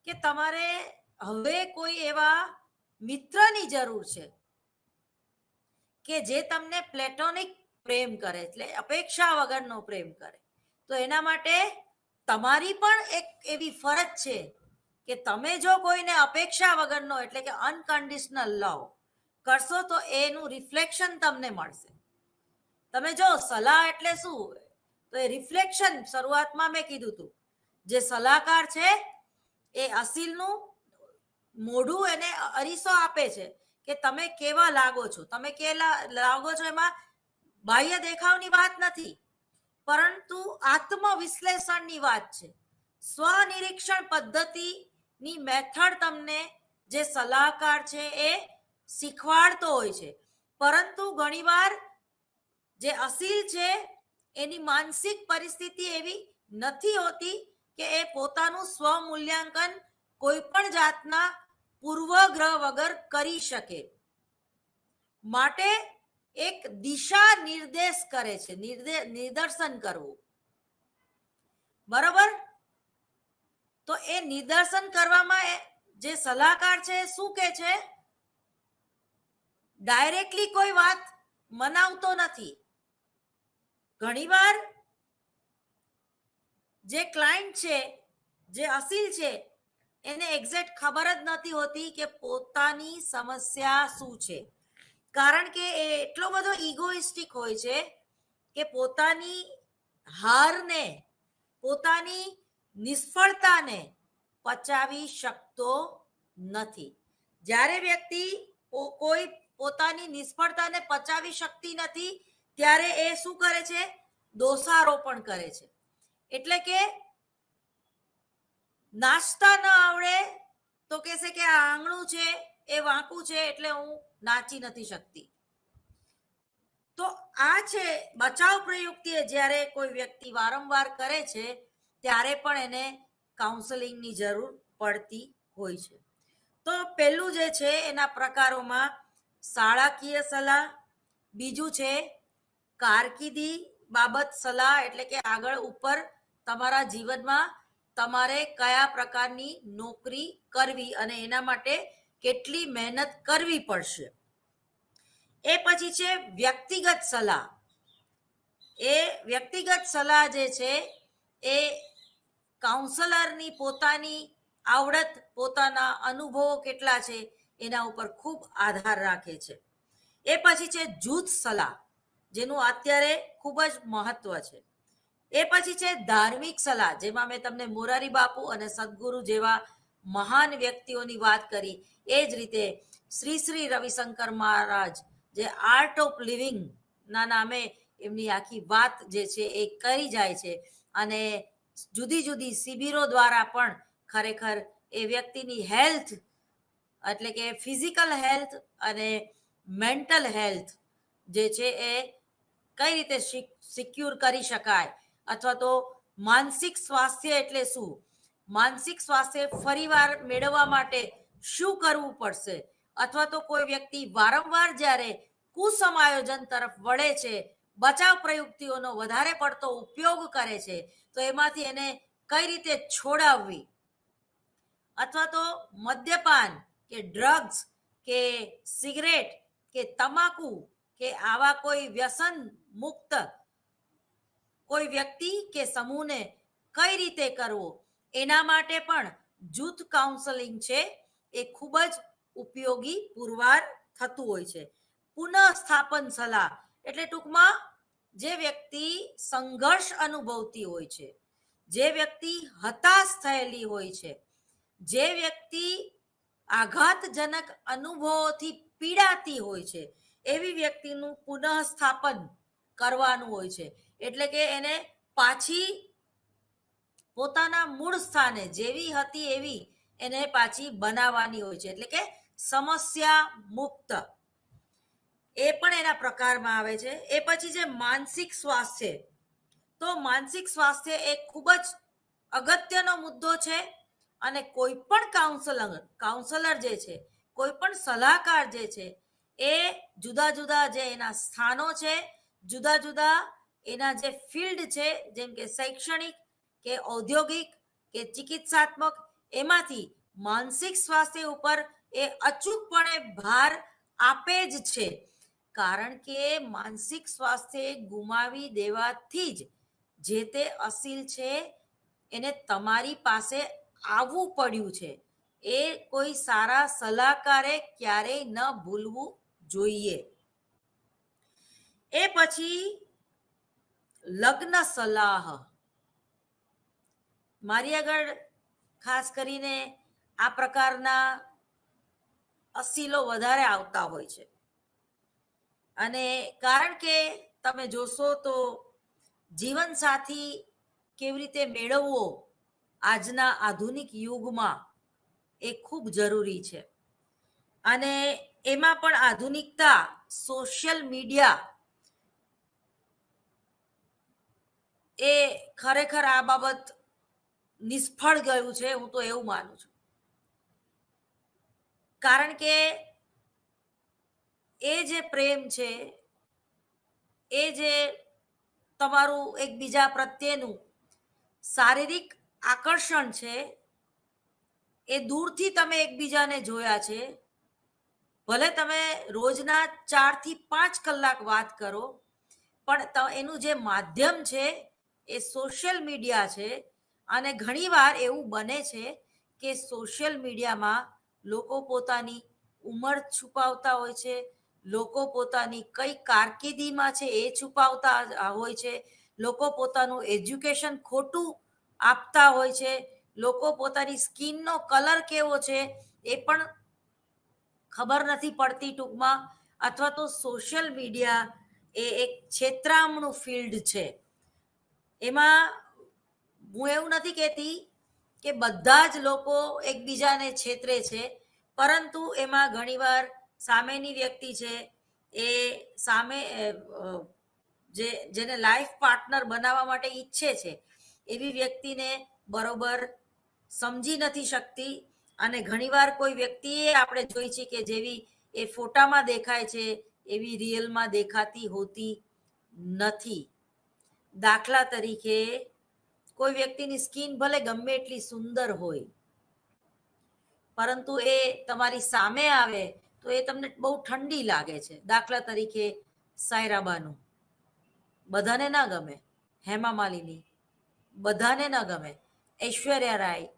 કે તમારે હવે કોઈ એવા મિત્રની જરૂર છે કે જે તમને પ્લેટોનિક પ્રેમ કરે એટલે અપેક્ષા વગરનો પ્રેમ કરે. તો એના માટે તમારી પણ એક એવી ફરજ છે કે તમે જો કોઈને અપેક્ષા વગરનો એટલે કે અનકન્ડિશનલ લવ કરશો તો એનું રિફ્લેક્શન તમને મળશે. તમે જો સલાહ એટલે શું તો એ રિફ્લેક્શન શરૂઆતમાં મેં કીધું હતું જે સલાહકાર છે એ અસીલનું મોઢું એને અરીસો આપે છે કે તમે કેવા લાગો છો, તમે કેવા લાગો છો. એમાં બાહ્ય દેખાવની વાત નથી, પરંતુ આત્મવિશ્લેષણની વાત છે. સ્વનિરીક્ષણ પદ્ધતિની મેથડ તમને જે સલાહકાર છે એ શીખવાડતો હોય છે. પરંતુ ઘણીવાર જે અસીલ છે એની માનસિક પરિસ્થિતિ એવી નથી હોતી કે એ પોતાનું સ્વમૂલ્યાંકન કોઈ પણ જાતના પૂર્વગ્રહ વગર કરી શકે. માટે એક દિશા નિર્દેશ કરે છે, નિદર્શન કરવું. બરોબર? તો એ નિદર્શન કરવામાં જે સલાહકાર છે શું કે છે, ડાયરેક્ટલી કોઈ વાત મનાવતો નથી. ઘણીવાર જે ક્લાયન્ટ છે, જે અસીલ છે, એને એક્ઝેક્ટ ખબર જ નથી હોતી કે પોતાની સમસ્યા શું છે. કારણ કે એ એટલો બધો ઇગોઇસ્ટિક હોય છે કે પોતાની હારને, પોતાની નિષ્ફળતાને પચાવી શકતો નથી. જ્યારે વ્યક્તિ કોઈ પોતાની નિષ્ફળતાને પચાવી શકતી નથી ત્યારે એ શું કરે છે, દોષારોપણ કરે છે. એટલે કે નાચતા ન આવડે તો કહેશે કે આ આંગણું છે એ વાંકું છે એટલે હું નાચી નથી શકતી. તો આ છે બચાવ પ્રયુક્તિ. જ્યારે કોઈ વ્યક્તિ વારંવાર કરે છે ત્યારે પણ એને કાઉન્સેલિંગની જરૂર પડતી હોય છે. તો પહેલું જે છે એના પ્રકારોમાં શાળાકીય સલાહ, બીજું છે કારકિર્દી બાબત સલાહ, એટલે કે આગળ ઉપર તમારા જીવનમાં તમારે કયા પ્રકારની નોકરી કરવી અને એના માટે કેટલી મહેનત કરવી પડશે. એ પછી છે વ્યક્તિગત સલાહ. એ વ્યક્તિગત સલાહ જે છે એ કાઉન્સલરની પોતાની આવડત, પોતાના અનુભવો કેટલા છે એના ઉપર ખૂબ આધાર રાખે છે. એ પછી છે જૂથ સલાહ, જેનું અત્યારે ખૂબ જ મહત્વ છે. એ પછી છે ધાર્મિક સલાહ, જેમાં મેં તમને મોરારી બાપુ અને સદગુરુ જેવા મહાન વ્યક્તિઓની વાત કરી. એ જ રીતે શ્રી શ્રી રવિશંકર મહારાજ જે આર્ટ ઓફ લિવિંગ ના નામે એમની આખી વાત જે છે એ કરી જાય છે. અને જુદી જુદી શિબિરો દ્વારા પણ ખરેખર એ વ્યક્તિની હેલ્થ, એટલે કે ફિઝિકલ હેલ્થ અને મેન્ટલ હેલ્થ જે છે એ કઈ રીતે સિક્યોર કરી શકાય, અથવા તો માનસિક સ્વાસ્થ્ય એટલે શું, માનસિક સ્વાસ્થ્ય ફરીવાર મેળવવા માટે શું કરવું પડશે, અથવા તો કોઈ વ્યક્તિ વારંવાર જ્યારે કુસમાયોજન તરફ વળે છે, બચાવ પ્રયુક્તિઓનો વધારે પડતો ઉપયોગ કરે છે, તો એમાંથી એને કઈ રીતે છોડાવવી. અથવા તો મદ્યપાન કે ડ્રગ્સ કે સિગરેટ કે તમાકુ કે આવા કોઈ વ્યસન મુક્ત કોઈ વ્યક્તિ કે સમૂહને કઈ રીતે કરવો, એના માટે પણ જૂથ કાઉન્સેલિંગ છે એ ખૂબ જ ઉપયોગી પુરવાર થતું હોય છે. પુનઃસ્થાપન સલાહ એટલે ટૂંકમાં જે વ્યક્તિ સંઘર્ષ અનુભવતી હોય છે, જે વ્યક્તિ હતાશ થયેલી હોય છે, જે વ્યક્તિ આઘાતજનક અનુભવોથી પીડાતી હોય છે, એવી વ્યક્તિનું પુનઃસ્થાપન કરવાનું હોય છે. એટલે કે એને પાછી પોતાના મૂળ સ્થાને જેવી હતી એવી એને પાછી બનાવવાની હોય છે. એટલે કે સમસ્યા મુક્ત, એ પણ એના પ્રકારમાં આવે છે. એ પછી છે માનસિક સ્વાસ્થ્ય. તો માનસિક સ્વાસ્થ્ય એક ખૂબ જ અગત્યનો મુદ્દો છે. અને કોઈ પણ કાઉન્સલર જે છે, કોઈ પણ સલાહકાર જે છે, એ જુદા જુદા જે એના સ્થાનો છે, જુદા જુદા એના જે ફિલ્ડ છે, જેમ કે શૈક્ષણિક કે ઔદ્યોગિક કે ચિકિત્સાત્મક, એમાંથી માનસિક સ્વાસ્થ્ય ઉપર એ અચૂકપણે ભાર આપે જ છે. કારણ કે માનસિક સ્વાસ્થ્ય ગુમાવી દેવાથી જ જે તે અસીલ છે એને તમારી પાસે આવવું પડ્યું છે. એ કોઈ સારા સલાહકારે ક્યારેય ન ભૂલવું જોઈએ. એ પછી લગ્ન સલાહ. મારી આગળ ખાસ કરીને આ પ્રકારના અસીલો વધારે આવતા હોય છે, અને કારણ કે તમે જોશો તો જીવનસાથી કેવી રીતે મેળવવો આજના આધુનિક યુગમાં એ ખૂબ જરૂરી છે. અને એમાં પણ આધુનિકતા, સોશિયલ મીડિયા એ ખરેખર આ બાબત નિષ્ફળ ગયું છે, હું તો એવું માનું છું. કારણ કે એ જે પ્રેમ છે, એ જે તમારું એકબીજા પ્રત્યેનું શારીરિક આકર્ષણ છે, એ દૂરથી તમે એકબીજાને જોયા છે. ભલે તમે રોજના 4 થી 5 કલાક વાત કરો, પણ એનું જે માધ્યમ છે એ સોશિયલ મીડિયા છે. અને ઘણીવાર એવું બને છે કે સોશિયલ મીડિયામાં લોકો પોતાની ઉંમર છુપાવતા હોય છે, લોકો પોતાની કઈ કારકિર્દીમાં છે એ છુપાવતા હોય છે, લોકો પોતાનું એજ્યુકેશન ખોટું આપતા હોય છે, લોકો પોતાની સ્કિનનો કલર કેવો છે એ પણ ખબર નથી પડતી ટૂંકમાં. અથવા તો સોશિયલ મીડિયા એ એક છેતરામણું ફિલ્ડ છે. એમાં હું એવું નથી કહેતી કે બધા જ લોકો એકબીજાને છેતરે છે, પરંતુ એમાં ઘણીવાર સામેની વ્યક્તિ છે એ સામે જેને લાઈફ પાર્ટનર બનાવવા માટે ઈચ્છે છે એવી વ્યક્તિને બરોબર સમજી નથી શકતી. અને ઘણીવાર કોઈ વ્યક્તિએ આપણે જોઈ છે કે જેવી એ ફોટામાં દેખાય છે એવી રિયલમાં દેખાતી હોતી નથી. દાખલા તરીકે કોઈ વ્યક્તિની સ્કિન ભલે ગમે એટલી સુંદર હોય, પરંતુ એ તમારી સામે આવે તો એ તમને બહુ ઠંડી લાગે છે. દાખલા તરીકે સાયરા બાનુ બધાને ના ગમે, હેમા માલિની બધાને ન ગમે, ઐશ્વર્યા રાય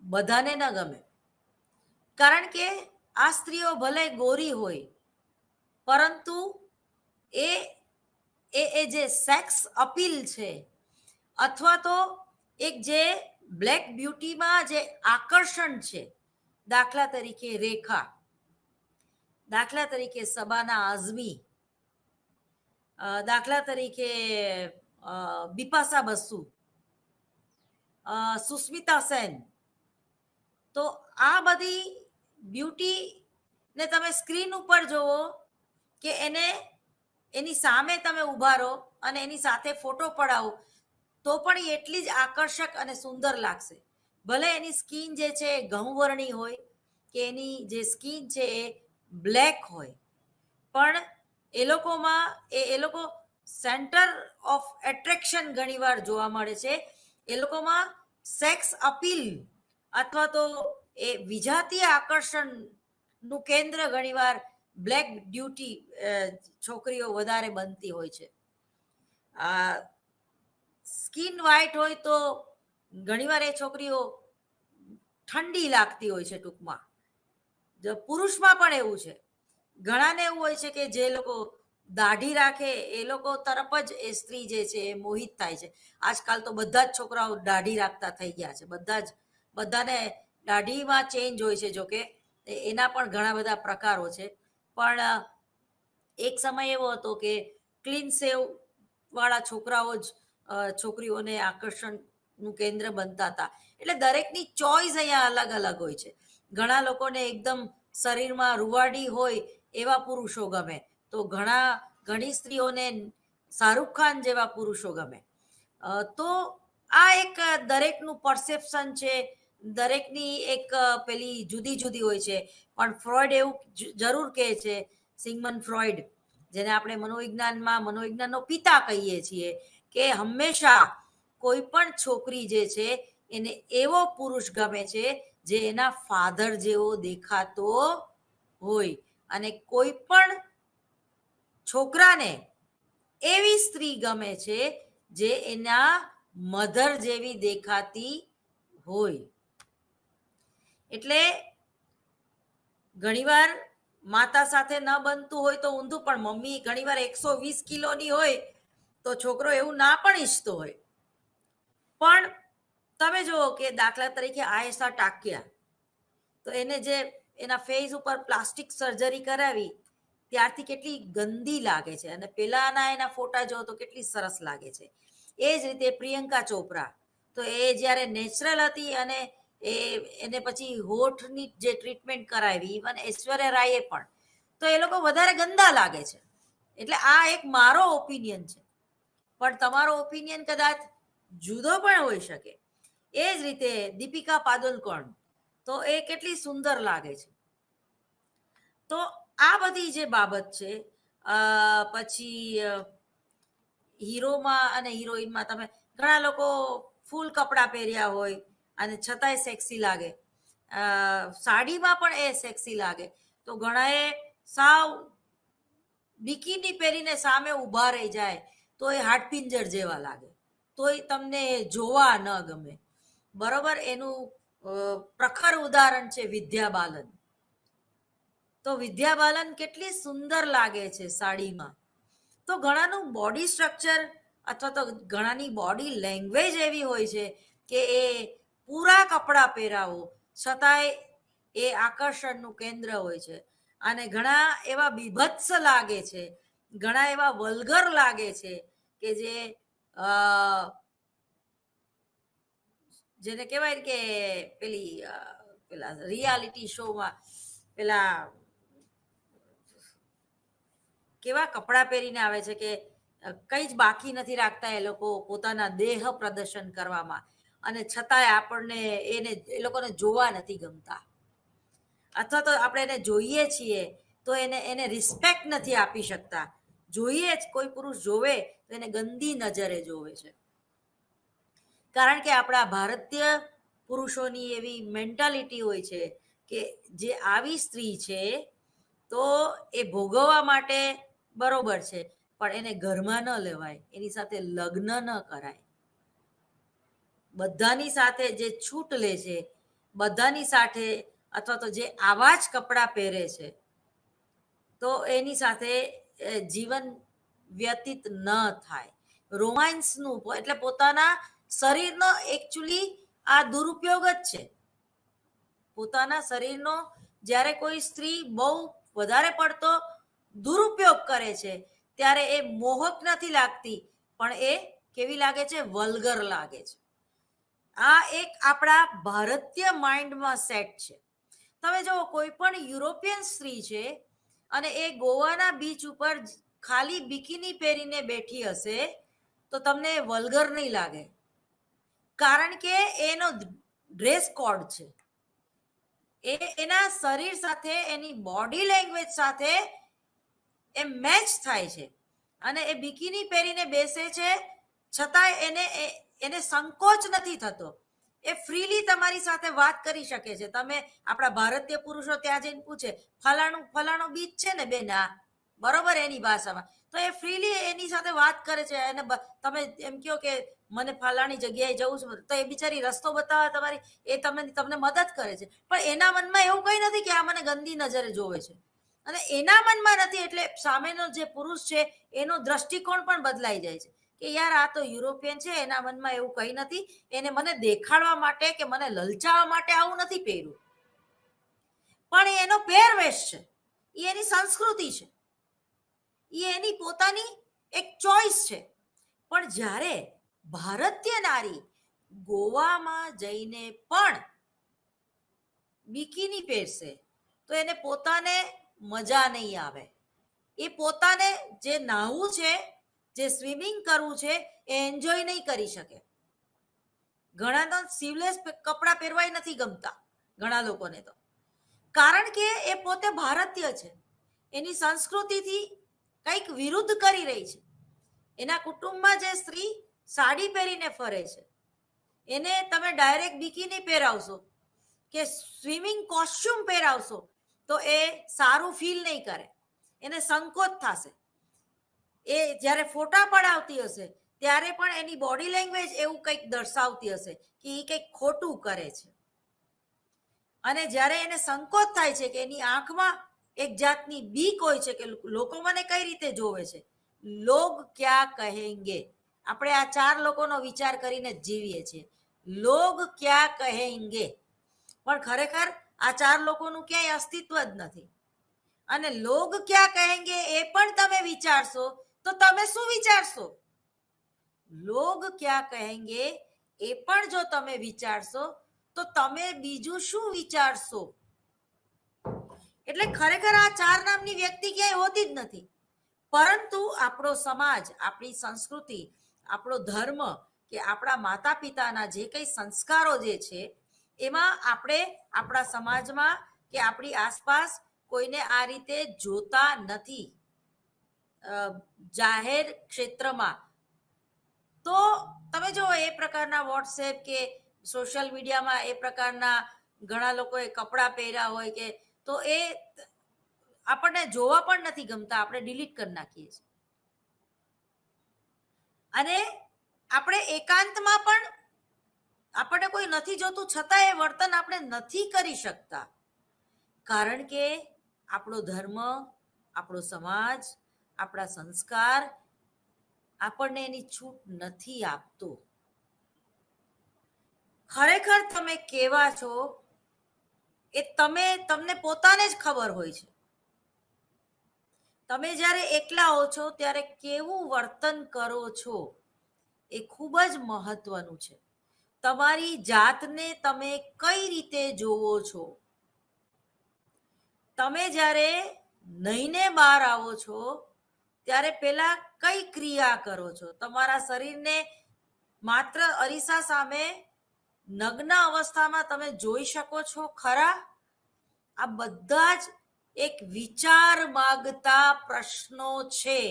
બધાને ન ગમે. કારણ કે આ સ્ત્રીઓ ભલે ગોરી હોય, પરંતુ એ એ જે સેક્સ અપીલ છે, અથવા તો એક જે બ્લેક બ્યુટીમાં જે આકર્ષણ છે, દાખલા તરીકે રેખા, દાખલા તરીકે સબાના આઝમી, દાખલા તરીકે બિપાશા બસુ, સુસ્મિતા સેન, તો આ બધી બ્યુટી ને તમે સ્ક્રીન ઉપર જોવો કે એને એની સામે તમે ઊભા રહો અને એની સાથે ફોટો પડાવો તો પણ એટલી જ આકર્ષક અને સુંદર લાગશે. ભલે એની સ્કિન જે છે એ ઘઉંવર્ણી હોય કે એની જે સ્કિન છે એ બ્લેક હોય, પણ એ લોકોમાં એ લોકો સેન્ટર ઓફ એટ્રેક્શન ઘણીવાર જોવા મળે છે. એ લોકોમાં સેક્સ અપીલ અથવા તો એ વિજાતીય આકર્ષણનું કેન્દ્ર ઘણીવાર બ્લેક બ્યુટી છોકરીઓ વધારે બનતી હોય છે. સ્કિન વ્હાઇટ હોય તો ઘણીવાર એ છોકરીઓ ઠંડી લાગતી હોય છે. ટૂંકમાં પુરુષમાં પણ એવું છે. ઘણાને એવું હોય છે કે જે લોકો દાઢી રાખે એ લોકો તરફ જ એ સ્ત્રી જે છે એ મોહિત થાય છે. આજકાલ તો બધા જ છોકરાઓ દાઢી રાખતા થઈ ગયા છે. બધાને દાઢીમાં ચેન્જ હોય છે. જોકે એના પણ ઘણા બધા પ્રકારો છે. પણ એક સમય એવો હતો કે ક્લીન સેવ વાળા છોકરાઓ જ છોકરીઓને આકર્ષણનું કેન્દ્ર બનતા હતા. એટલે દરેકની ચોઈસ અહીંયા અલગ અલગ હોય છે. ઘણા લોકોને એકદમ શરીરમાં રૂવાડી હોય એવા પુરુષો ગમે, તો ઘણી સ્ત્રીઓને શાહરૂખ ખાન જેવા પુરુષો ગમે. તો આ એક દરેકનું પરસેપ્શન છે, દરેકની એક પેલી જુદી જુદી હોય છે. પણ ફ્રોઈડ એવું જરૂર કહે છે, સિગમન્ડ ફ્રોઈડ, જેને આપણે મનોવિજ્ઞાનનો પિતા કહીએ છીએ, કે હંમેશા કોઈ પણ છોકરી જે છે એને એવો પુરુષ ગમે છે જે એના ફાધર જેવો દેખાતો હોય, અને કોઈ પણ છોકરાને એવી સ્ત્રી ગમે છે જે એના મધર જેવી દેખાતી હોય. એટલે ઘણીવાર માતા સાથે ન બનતું હોય તો ઊંધું, પણ મમ્મી ઘણીવાર 120 કિલોની હોય તો છોકરો એવું ના પણ ઈચ્છતો હોય, પણ તમે જુઓ કે દાખલા તરીકે આયેશા ટાકિયા, તો એને જે એના ફેસ ઉપર પ્લાસ્ટિક સર્જરી કરાવી ત્યારથી કેટલી ગંદી લાગે છે, અને પેલાના એના ફોટા જો તો કેટલી સરસ લાગે છે. એ જ રીતે પ્રિયંકા ચોપરા, તો એ જ્યારે નેચરલ હતી અને એને પછી હોઠની જે ટ્રીટમેન્ટ કરાવી, ઇવન ઐશ્વર્યા રાયે પણ, તો એ લોકો વધારે ગંદા લાગે છે. એટલે આ એક મારો ઓપિનિયન છે, પણ તમારો ઓપિનિયન કદાચ જુદો પણ હોઈ શકે. એ જ રીતે દીપિકા પાદુકોણ, તો એ કેટલી સુંદર લાગે છે. તો આ બધી જે બાબત છે, પછી હીરોમાં અને હિરોઈનમાં તમે ઘણા લોકો ફૂલ કપડાં પહેર્યા હોય અને છતાંય સેક્સી લાગે, સાડીમાં પણ એ સેક્સી લાગે, તો ઘણાએ સાવ બિકીની પહેરીને સામે ઊભા રહી જાય તો એ હાડપિંજર જેવા લાગે, તોય તમને જોવા ન ગમે. બરોબર, એનું પ્રખર ઉદાહરણ છે વિદ્યા બાલન. તો વિદ્યા બાલન કેટલી સુંદર લાગે છે સાડીમાં. તો ઘણાનું બોડી સ્ટ્રક્ચર અથવા તો ઘણાની બોડી લેંગ્વેજ એવી હોય છે કે એ પૂરા કપડાં પહેરાવો છતાંય એ આકર્ષણનું કેન્દ્ર હોય છે. અને ઘણા એવા બીભત્સ લાગે છે, ઘણા એવા વલ્ગર લાગે છે કે જેને કહેવાય કે પેલા રિયાલિટી શોમાં પેલા કેવા કપડાં પહેરીને આવે છે કે કંઈ જ બાકી નથી રાખતા એ લોકો પોતાના દેહ પ્રદર્શન કરવામાં, અને છતાંય આપણને એ લોકોને જોવા નથી ગમતા, અથવા તો આપણે એને જોઈએ છીએ તો એને રિસ્પેક્ટ નથી આપી શકતા. જોઈએ જ કોઈ પુરુષ જોવે તો એને ગંદી નજરે જોવે છે, કારણ કે આપણા ભારતીય પુરુષોની એવી મેન્ટાલિટી હોય છે કે જે આવી સ્ત્રી છે તો એ ભોગવવા માટે બરોબર છે, પણ એને ઘરમાં ન લેવાય, એની સાથે લગ્ન ન કરાય. બધાની સાથે જે છૂટ લે છે, બધાની સાથે અથવા તો જે આવા જ કપડાં પહેરે છે, તો એની સાથે જીવન વ્યતીત ન થાય. રોમાન્સનું એટલે પોતાના શરીરનો એકચ્યુઅલી આ દુરુપયોગ જ છે. પોતાના શરીરનો જ્યારે કોઈ સ્ત્રી બહુ વધારે પડતો દુરુપયોગ કરે છે ત્યારે એ મોહક નથી લાગતી, પણ એ કેવી લાગે છે? વલ્ગર લાગે છે. આ એક આપણા ભારતીય માઇન્ડમાં સેટ છે. તમે જો કોઈ પણ યુરોપિયન સ્ત્રી છે અને એ ગોવાના બીચ ઉપર ખાલી બિકીની પહેરીને બેઠી હશે તો તમને વલ્ગર નહીં લાગે, કારણ કે એનો ડ્રેસ કોડ છે, એ એના શરીર સાથે, એની બોડી લેંગ્વેજ સાથે એ મેચ થાય છે, અને એ બિકીની પહેરીને બેસે છે છતાંય એને સંકોચ નથી થતો. એ ફ્રીલી તમારી સાથે વાત કરી શકે છે. તમે આપણા ભારતીય પુરુષો ત્યાં જઈને પૂછે, ફલાણું બીચ છે ને બેન, આ બરોબર, એની ભાષામાં, તો એ ફ્રીલી એની સાથે વાત કરે છે. અને તમે એમ કહો કે મને ફલાણી જગ્યાએ જવું છે, તો એ બિચારી રસ્તો બતાવે તમારી, એ તમને મદદ કરે છે, પણ એના મનમાં એવું કંઈ નથી કે આ મને ગંદી નજરે જોવે છે. અને એના મનમાં નથી, એટલે સામેનો જે પુરુષ છે એનો દ્રષ્ટિકોણ પણ બદલાઈ જાય છે કે યાર આ તો યુરોપિયન છે, એના મનમાં એવું કંઈ નથી, એને મને દેખાડવા માટે કે મને લલચાવવા માટે આવું નથી પહેર્યું, પણ એનો પહેરવેશ છે, એ એની સંસ્કૃતિ છે, એ એની પોતાની એક ચોઈસ છે. પણ જ્યારે ભારતીય નારી ગોવામાં જઈને પણ બિકીની પહેરશે તો એને પોતાને મજા નહીં આવે. એ પોતાને જે નાહવું છે, જે સ્વિમિંગ કરવું છે, એ એન્જોય નહીં કરી શકે. ઘણા તો સ્લીવલેસ કપડાં પહેરવાય નથી ગમતા ઘણા લોકોને, તો કારણ કે એ પોતે ભારતીય છે, એની સંસ્કૃતિથી કંઈક વિરુદ્ધ કરી રહી છે. એના કુટુંબમાં જે સ્ત્રી સાડી પહેરીને ફરે છે એને તમે ડાયરેક્ટ બિકીની પહેરાવશો કે સ્વિમિંગ કોસ્ચ્યુમ પહેરાવશો તો એ સારું ફીલ નહીં કરે, એને સંકોચ થશે. એ જ્યારે ફોટા પડાવતી હશે ત્યારે પણ એની બોડી લેંગ્વેજ એવું કંઈક દર્શાવતી હશે કે એ કંઈક ખોટું કરે છે. અને જ્યારે એને સંકોચ થાય છે કે એની આંખમાં એક જાતની બીક હોય છે કે લોકો મને કઈ રીતે જોવે છે, લોગ ક્યાં કહેંગે. આપણે આ 4 લોકોનો વિચાર કરીને જ જીવીએ છીએ. લોગ ક્યા કહેંગે, પણ ખરેખર આ ચાર લોકોનું ક્યાંય અસ્તિત્વ જ નથી. અને લોગ ક્યા કહેંગે એ પણ તમે વિચારશો તો તમે શું વિચારશો? લોગ ક્યા કહેંગે એ પણ જો તમે વિચારશો તો તમે બીજું શું વિચારશો? એટલે ખરેખર આ ચાર નામની વ્યક્તિ ક્યાંય હોતી જ નથી. પરંતુ આપણો સમાજ, આપણી સંસ્કૃતિ, આપણો ધર્મ કે આપણા માતા પિતાના જે કંઈ સંસ્કારો જે છે એમાં આપણે આપણા સમાજમાં કે આપણી આસપાસ કોઈને આ રીતે જોતા નથી જાહેર ક્ષેત્રમાં. તો તમે જો એ પ્રકારના વોટ્સએપ કે સોશિયલ મીડિયામાં એ પ્રકારના ઘણા લોકોએ કપડાં પહેર્યા હોય કે તો એ આપણને જોવા પણ નથી ગમતા, આપણે ડિલીટ કરી નાખીએ છીએ. અને આપણે એકાંતમાં પણ આપણને કોઈ નથી જોતું છતાં એ વર્તન આપણે નથી કરી શકતા, કારણ કે આપણો ધર્મ, આપણો સમાજ, આપણા સંસ્કાર આપણને એની છૂટ નથી આપતો. ખરેખર તમે કેવા છો એ તમને પોતાને જ ખબર હોય છે. તમે જ્યારે એકલા હો છો ત્યારે કેવું વર્તન કરો છો એ ખૂબ જ મહત્વનું છે. તમારી જાતને તમે કઈ રીતે જોવો છો? તમે જ્યારે નહીને બહાર આવો છો ત્યારે પેલા કઈ ક્રિયા કરો છો? તમારા શરીરને માત્ર અરીસા સામે નગ્ન અવસ્થામાં તમે જોઈ શકો છો ખરા? આ બધા જ એક વિચાર માંગતા પ્રશ્નો છે.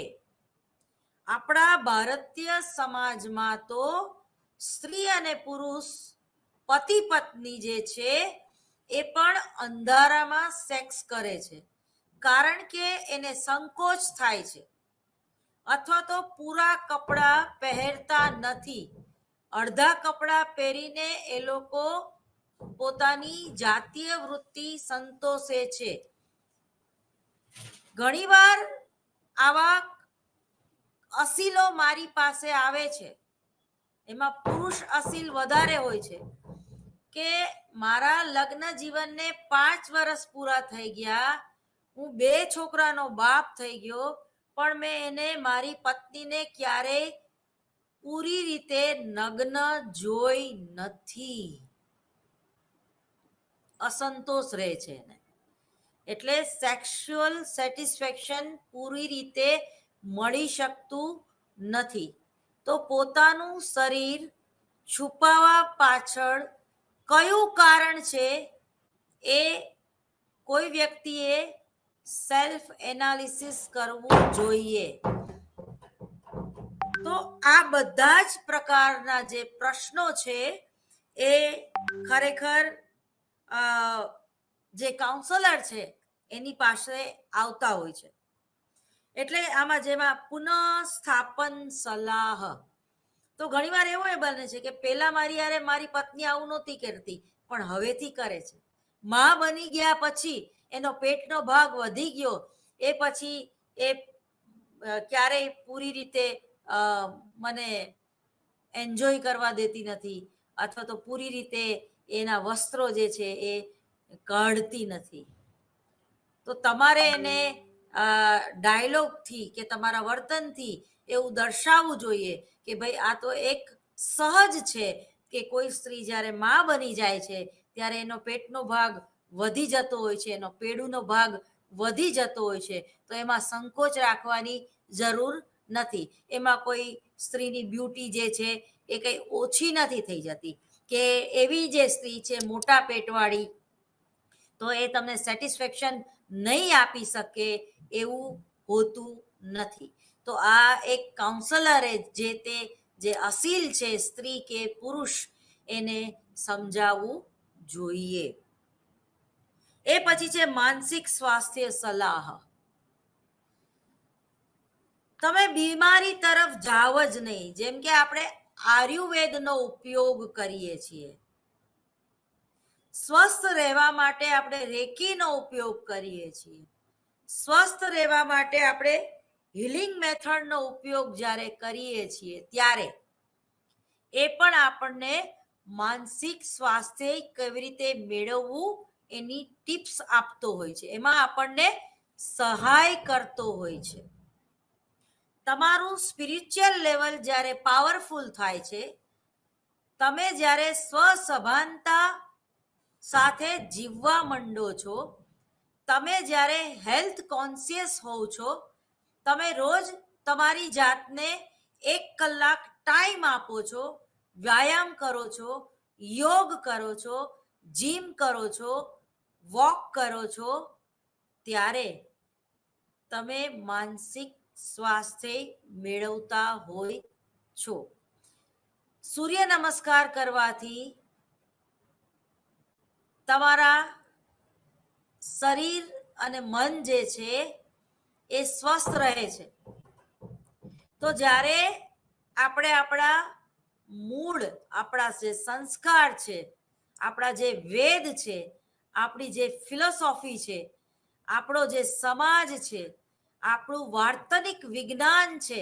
આપણા ભારતીય સમાજમાં તો સ્ત્રી અને પુરુષ, પતિ પત્ની જે છે એ પણ અંધારામાં સેક્સ કરે છે, કારણ કે એને સંકોચ થાય છે, અથવા તો પૂરા કપડા પહેરતા નથી. અડધા કપડા પહેરીને એ લોકો પોતાની જાતીય વૃત્તિ સંતોષે છે. ઘણીવાર આવા અસીલો મારી પાસે આવે છે, એમાં પુરુષ અસીલ વધારે હોય છે કે મારા લગ્ન જીવનને 5 વર્ષ પૂરા થઈ ગયા, હું 2 છોકરાનો બાપ થઈ ગયો, પણ મેં એને મારી પત્નીને ક્યારેય પૂરી રીતે નગ્ન જોઈ નથી. અસંતોષ રહે છે એને. એટલે સેક્સ્યુઅલ સેટિસ્ફેક્શન પૂરી રીતે મળી શકતું નથી. તો પોતાનું શરીર છુપાવવા પાછળ કયું કારણ છે એ કોઈ વ્યક્તિએ સેલ્ફ એનાલિસિસ કરવું જોઈએ. તો આ બધા જ પ્રકારના જે પ્રશ્નો છે એ ખરેખર જે કાઉન્સેલર છે એની પાસે આવતા હોય છે. એટલે આમાં જેમાં પુનઃસ્થાપન સલાહ, તો ઘણીવાર એવું એ બને છે કે પેલા મારી યારે મારી પત્ની આવું નહોતી કરતી પણ હવેથી કરે છે. માં બની ગયા પછી એનો પેટનો ભાગ વધી ગયો, એ પછી એ ક્યારેય પૂરી રીતે મને એન્જોય કરવા દેતી નથી, અથવા તો પૂરી રીતે એના વસ્ત્રો જે છે એ કાઢતી નથી. તો તમારે એને ડાયલોગથી કે તમારા વર્તનથી એવું દર્શાવવું જોઈએ કે ભાઈ આ તો એક સહજ છે કે કોઈ સ્ત્રી જ્યારે માં બની જાય છે ત્યારે એનો પેટનો ભાગ વધી જતો હોય છે, એનો પેડુનો ભાગ વધી જતો હોય છે, તો એમાં સંકોચ રાખવાની જરૂર નથી. એમાં કોઈ સ્ત્રીની બ્યુટી જે છે એ કંઈ ઓછી નથી થઈ જતી. કે એવી જે સ્ત્રી છે મોટા પેટવાળી, તો એ તમને સેટિસ્ફેક્શન નહીં આપી શકે એવું હોતું નથી. તો આ એક કાઉન્સલરે જે અસીલ છે સ્ત્રી કે પુરુષ એને સમજાવવું જોઈએ. એ પછી છે માનસિક સ્વાસ્થ્ય સલાહ. તમે બીમારી તરફ જાવ જ નહીં. જેમ કે આપણે આયુર્વેદનો ઉપયોગ કરીએ છીએ, સ્વસ્થ રહેવા માટે આપણે રેકીનો ઉપયોગ કરીએ છીએ, સ્વસ્થ રહેવા માટે આપણે હિલિંગ મેથડનો ઉપયોગ જ્યારે કરીએ છીએ ત્યારે એ પણ આપણને માનસિક સ્વાસ્થ્ય કેવી રીતે મેળવવું એની ટિપ્સ આપતો હોય છે, એમાં આપણને સહાય કરતો હોય છે. તમારું સ્પિરિચ્યુઅલ લેવલ જ્યારે પાવરફુલ થાય છે, તમે જ્યારે સ્વસભાનતા સાથે જીવવા માંડો છો, તમે જ્યારે હેલ્થ કોન્શિયસ હોવ છો, તમે રોજ તમારી જાતને 1 કલાક ટાઈમ આપો છો, વ્યાયામ કરો છો, યોગ કરો છો, જીમ કરો છો, વોક કરો છો, ત્યારે તમે માનસિક સ્વાસ્થ્ય મેળવતા હોય છો. સૂર્ય નમસ્કાર કરવાથી તમારા શરીર અને મન જે છે એ સ્વસ્થ રહે છે. તો જ્યારે આપણે આપણા મૂળ, આપણા જે સંસ્કાર છે, આપણા જે વેદ છે, આપણી જે ફિલોસોફી છે, આપણો જે સમાજ છે, આપણું વાર્તનિક વિજ્ઞાન છે,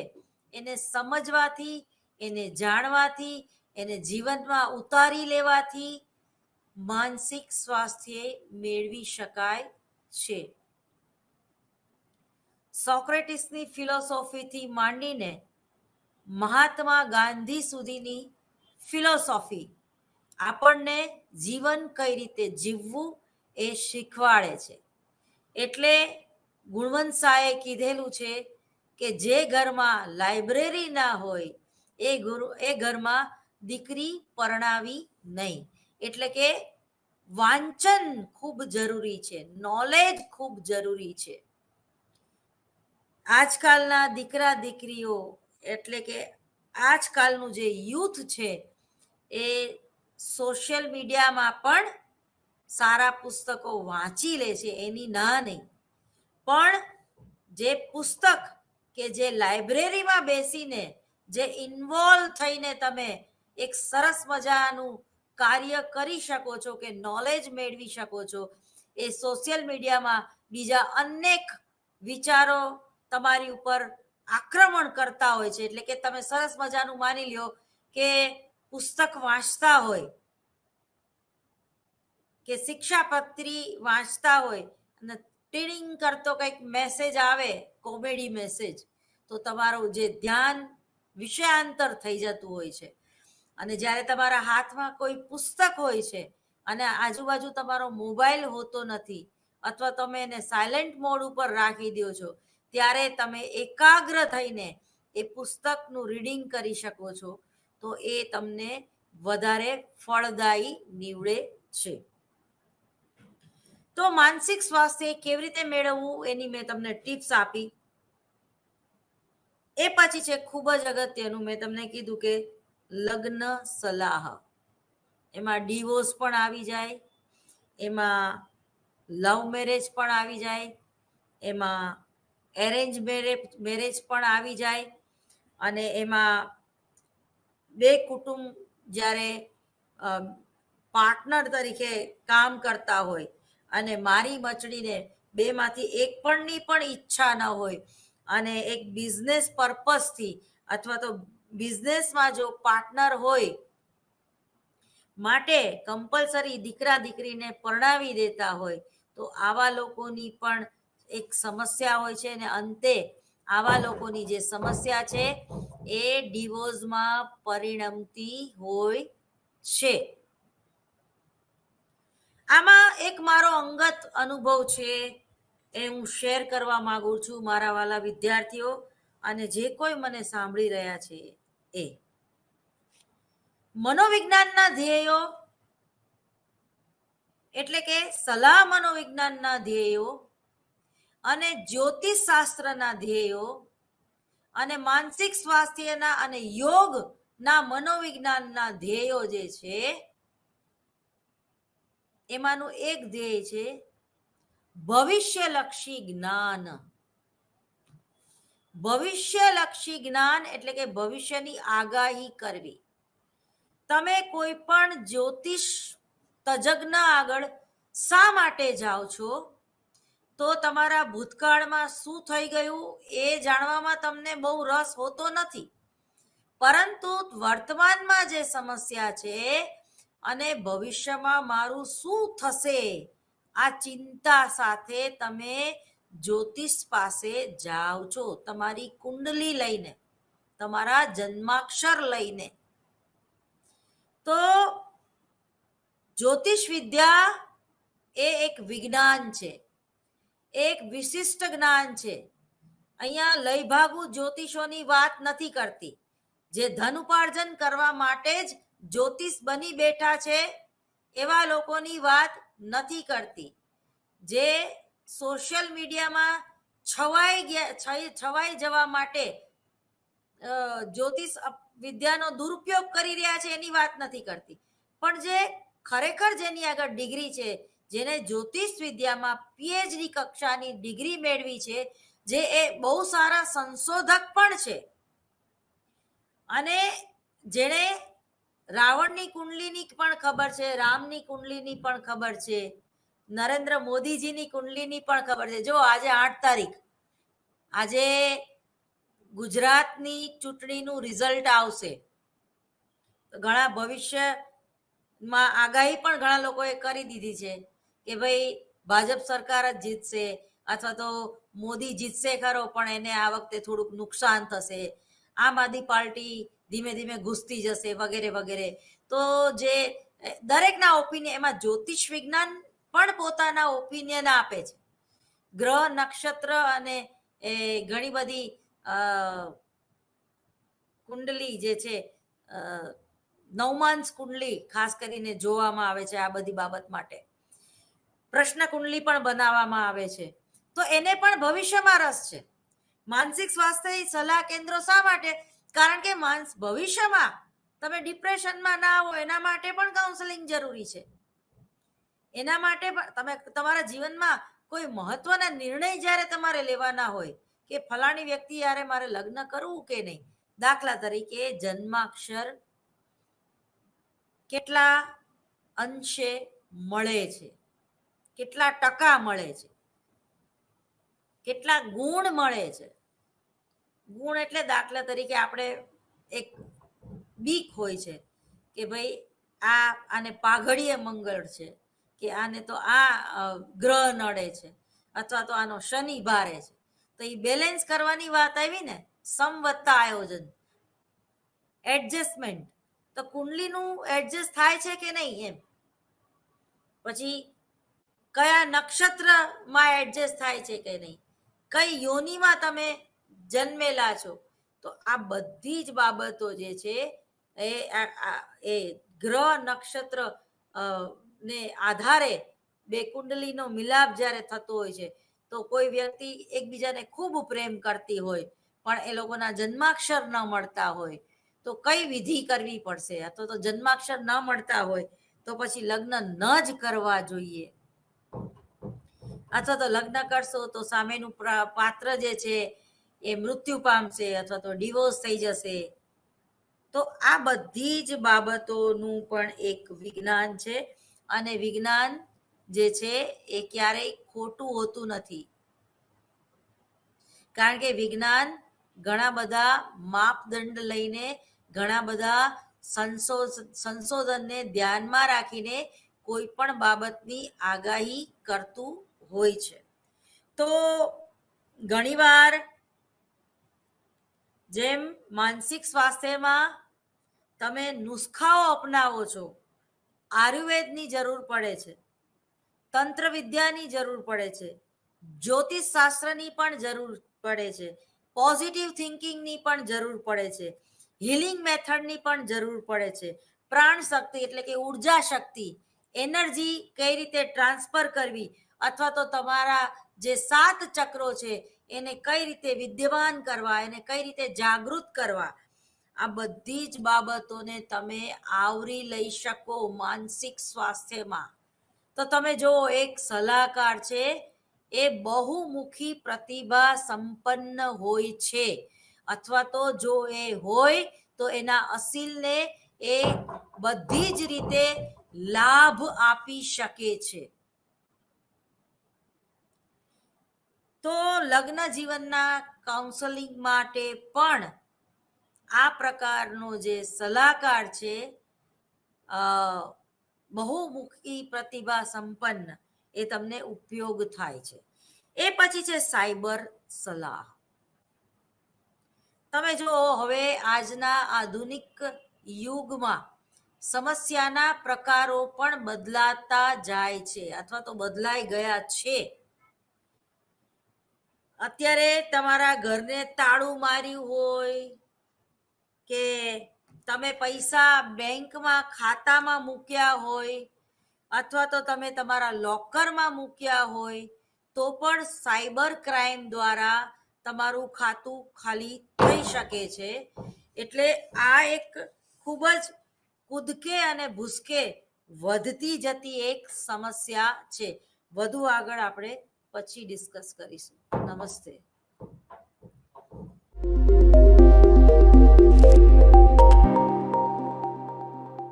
એને સમજવાથી, એને જાણવાથી, એને જીવનમાં ઉતારી લેવાથી માનસિક સ્વાસ્થ્ય મેળવી શકાય છે. સોક્રેટિસની ફિલોસોફીથી માંડીને મહાત્મા ગાંધી સુધીની ફિલોસોફી આપણને જીવન કઈ રીતે જીવવું એ શીખવાડે છે. એટલે ગુણવંત શાહે કીધેલું છે કે જે ઘરમાં લાઇબ્રેરી ના હોય એ ઘરમાં દીકરી પરણાવી નહીં. એટલે કે વાંચન ખૂબ જરૂરી છે, નોલેજ ખૂબ જરૂરી છે. આજકાલના દીકરા દીકરીઓ, એટલે કે આજકાલનું જે યુથ છે, એ સોશિયલ મીડિયામાં પણ સારા પુસ્તકો વાંચી લે છે, એની ના નહીં, પણ જે પુસ્તક કે જે લાઇબ્રેરીમાં બેસીને જે ઇન્વોલ્વ થઈને તમે એક સરસ મજાનું કાર્ય કરી શકો છો, કે નોલેજ મેળવી શકો છો, એ સોશિયલ મીડિયામાં બીજા અનેક વિચારો તમારી ઉપર આક્રમણ કરતા હોય છે. એટલે કે તમે સરસ મજાનું માની લ્યો કે પુસ્તક વાંચતા હોય, કે શિક્ષાપત્રી વાંચતા હોય અને ટીડિંગ કરતો કંઈક મેસેજ આવે, કોમેડી મેસેજ, તો તમારું જે ધ્યાન વિષયાંતર થઈ જતું હોય છે. અને જ્યારે તમારા હાથમાં કોઈ પુસ્તક હોય છે અને આજુબાજુ તમારો મોબાઈલ હોતો નથી, અથવા તમે એને સાયલેન્ટ મોડ ઉપર રાખી દો છો, ત્યારે તમે એકાગ્ર થઈને એ પુસ્તકનું રીડિંગ કરી શકો છો, તો એ તમને વધારે ફળદાયી નીવડે છે. તો માનસિક સ્વાસ્થ્ય કેવી રીતે મેળવવું એની મેં તમને ટિપ્સ આપી. એ પછી છે ખૂબ જ અગત્યનું, મેં તમને કીધું કે લગ્ન સલાહ. એમાં ડિવોર્સ પણ આવી જાય, એમાં લવ મેરેજ પણ આવી જાય, એમાં એરેન્જ મેરેજ પણ આવી જાય, અને એમાં બે કુટુંબ જ્યારે પાર્ટનર તરીકે કામ કરતા હોય અને મારી મચડીને બેમાંથી એક પણની પણ ઈચ્છા ન હોય, અને એક બિઝનેસ પર્પઝથી અથવા તો બિઝનેસમાં જો પાર્ટનર હોય માટે કમ્પલસરી દીકરા દીકરીને પરણાવી દેતા હોય, તો આવા લોકોની પણ એક સમસ્યા હોય છે. અને અંતે આવા લોકોની જે સમસ્યા છે એ ડિવોર્સમાં પરિણમતી હોય છે. આમાં એક મારો અંગત અનુભવ છે, એ હું શેર કરવા માંગુ છું મારા વાલા વિદ્યાર્થીઓ અને જે કોઈ મને સાંભળી રહ્યા છે. એ મનોવિજ્ઞાનના ધ્યેયો, એટલે કે સલાહ મનોવિજ્ઞાનના ધ્યેયો અને જ્યોતિષ શાસ્ત્રના ધ્યેયો અને માનસિક સ્વાસ્થ્યના અને યોગના મનોવિજ્ઞાનના ધ્યેયો જે છે, એમાંનું એક ધ્યેય છે ભવિષ્યલક્ષી જ્ઞાન. ભવિષ્યલક્ષી જ્ઞાન એટલે કે ભવિષ્યની આગાહી કરવી. તમે કોઈ પણ જ્યોતિષ તજજ્ઞ આગળ શા માટે જાઓ છો? તો તમારા ભૂતકાળમાં શું થઈ ગયું એ જાણવામાં તમને બહુ રસ હોતો નથી, પરંતુ વર્તમાનમાં જે સમસ્યા છે અને ભવિષ્યમાં મારું શું થશે આ ચિંતા સાથે તમે જ્યોતિષ પાસે જાઓ છો, તમારી કુંડલી લઈને, તમારા જન્માક્ષર લઈને. તો જ્યોતિષ વિદ્યા એ એક વિજ્ઞાન છે, એક વિશિષ્ટ જ્ઞાન છે. અહીંયા લઈ ભાગુ જ્યોતિષોની વાત નથી કરતી. જે ધન ઉપાર્જન કરવા માટે જ જ્યોતિષ બની બેઠા છે એવા લોકોની વાત નથી કરતી. જે સોશિયલ મીડિયામાં છવાઈ જવા માટે જ્યોતિષ વિદ્યાનો દુરુપયોગ કરી રહ્યા છે એની વાત નથી કરતી. પણ જે ખરેખર જેની આગળ ડિગ્રી છે, જેને જ્યોતિષ વિદ્યામાં પીએચડી કક્ષાની ડિગ્રી મેળવી છે, જે એ બહુ સારા સંશોધક પણ છે, અને જેણે રાવણની કુંડલીની પણ ખબર છે, રામની કુંડલીની પણ ખબર છે, નરેન્દ્ર મોદીજીની કુંડલીની પણ ખબર છે. જો આજે 8 તારીખ, આજે ગુજરાતની ચૂંટણીનું રિઝલ્ટ આવશે. ઘણા ભવિષ્યમાં આગાહી પણ ઘણા લોકોએ કરી દીધી છે કે ભાઈ ભાજપ સરકાર જ જીતશે, અથવા તો મોદી જીતશે ખરો પણ એને આ વખતે થોડુંક નુકસાન થશે, આમ આદમી પાર્ટી ધીમે ધીમે ઘૂસતી જશે, વગેરે વગેરે. તો જે દરેકના ઓપિનિયન, એમાં જ્યોતિષ વિજ્ઞાન પણ પોતાના ઓપિનિયન આપે છે. ગ્રહ, નક્ષત્ર અને એ ઘણી બધી કુંડલી જે છે, નવમાંશ કુંડલી ખાસ કરીને જોવામાં આવે છે આ બધી બાબત માટે. પ્રશ્ન કુંડલી પણ બનાવવામાં આવે છે. તો એને પણ ભવિષ્યમાં રસ છે. માનસિક સ્વાસ્થ્ય સલાહ કેન્દ્રો શા માટે? કારણ કે ભવિષ્યમાં તમે ડિપ્રેશનમાં ના આવો એના માટે પણ કાઉન્સેલિંગ જરૂરી છે. એના માટે પણ તમે તમારા જીવનમાં કોઈ મહત્વના નિર્ણય જ્યારે તમારે લેવાના હોય કે ફલાણી વ્યક્તિ યારે મારે લગ્ન કરવું કે નહીં, દાખલા તરીકે જન્માક્ષર કેટલા અંશે મળે છે, કેટલા ટકા મળે છે, કેટલા ગુણ મળે છે. ગુણ એટલે દાખલા તરીકે આપણે એક બીક હોય છે કે ભાઈ આને પાઘડીએ મંગળ છે, કે આને તો આ ગ્રહ નડે છે, અથવા તો આનો શનિ ભારે છે. તો એ બેલેન્સ કરવાની વાત આવી ને, સમવત્તા આયોજન, એડજસ્ટમેન્ટ. તો કુંડલીનું એડજસ્ટ થાય છે કે નહીં એમ. પછી કયા નક્ષત્રમાં એડજસ્ટ થાય છે કે નહીં, કઈ યોનિમાં તમે જન્મેલા છો. તો આ બધી જ બાબતો જે છે એ ગ્રહ નક્ષત્ર ને આધારે બે કુંડલીનો મિલાપ જ્યારે થતો હોય છે, તો કોઈ વ્યક્તિ એકબીજાને ખૂબ પ્રેમ કરતી હોય પણ એ લોકોના જન્માક્ષર ન મળતા હોય તો કઈ વિધિ કરવી પડશે, અથવા તો જન્માક્ષર ન મળતા હોય તો પછી લગ્ન ન જ કરવા જોઈએ. અથવા તો લગ્ન કરશો તો સામેનું પાત્ર જે છે એ મૃત્યુ પામશે, અથવા તો ડિવોર્સ થઈ જશે. તો આ બધી જ બાબતોનું પણ એક વિજ્ઞાન છે, અને વિજ્ઞાન જે છે એ ક્યારેય ખોટું હોતું નથી. કારણ કે વિજ્ઞાન ઘણા બધા માપદંડ લઈને, ઘણા બધા સંશોધનને ધ્યાનમાં રાખીને કોઈ પણ બાબતની આગાહી કરતું હોય છે. તો ઘણીવાર જેમ માનસિક સ્વાસ્થ્યમાં તમે નુસ્ખાઓ અપનાવો છો, આયુર્વેદની જરૂર પડે છે, તંત્ર વિદ્યાની જરૂર પડે છે, જ્યોતિષ શાસ્ત્રની પણ જરૂર પડે છે, પોઝિટિવ થિંકિંગની પણ જરૂર પડે છે, હિલિંગ મેથડની પણ જરૂર પડે છે, પ્રાણ શક્તિ એટલે કે ઉર્જા શક્તિ, એનર્જી કઈ રીતે ટ્રાન્સફર કરવી, અથવા તો તમારા જે 7 ચક્રો છે એને કઈ રીતે વિદ્યમાન કરવા, એને કઈ રીતે જાગૃત કરવા, આ બધી જ બાબતોને તમે આવરી લઈ શકો માનસિક સ્વાસ્થ્યમાં. તો તમે જો એક સલાહકાર છે એ બહુમુખી પ્રતિભા સંપન્ન હોય છે, અથવા તો જો એ હોય તો એના અસીલને એ બધી જ રીતે લાભ આપી શકે છે. તો લગ્ન જીવનના કાઉન્સેલિંગ માટે પણ આ પ્રકારનો જે સલાહકાર છે બહુમુખી પ્રતિભા સંપન્ન એ તમને ઉપયોગ થાય છે. એ પછી છે સાયબર સલાહ. તમે જો હવે આજના આધુનિક યુગમાં સમસ્યાના પ્રકારો પણ બદલાતા જાય છે અથવા તો બદલાઈ ગયા છે. અત્યારે તમારા ઘરને તાળું માર્યું હોય કે તમે પૈસા બેંકમાં ખાતામાં મૂક્યા હોય અથવા તો તમે તમારા લોકરમાં મૂક્યા હોય તો પણ સાયબર ક્રાઇમ દ્વારા તમારું ખાતું ખાલી થઈ શકે છે. એટલે આ એક ખૂબ જ કૂદકે અને ભૂસકે વધતી જતી એક સમસ્યા છે. વધુ આગળ આપણે પછી ડિસ્કસ કરીશું. નમસ્તે.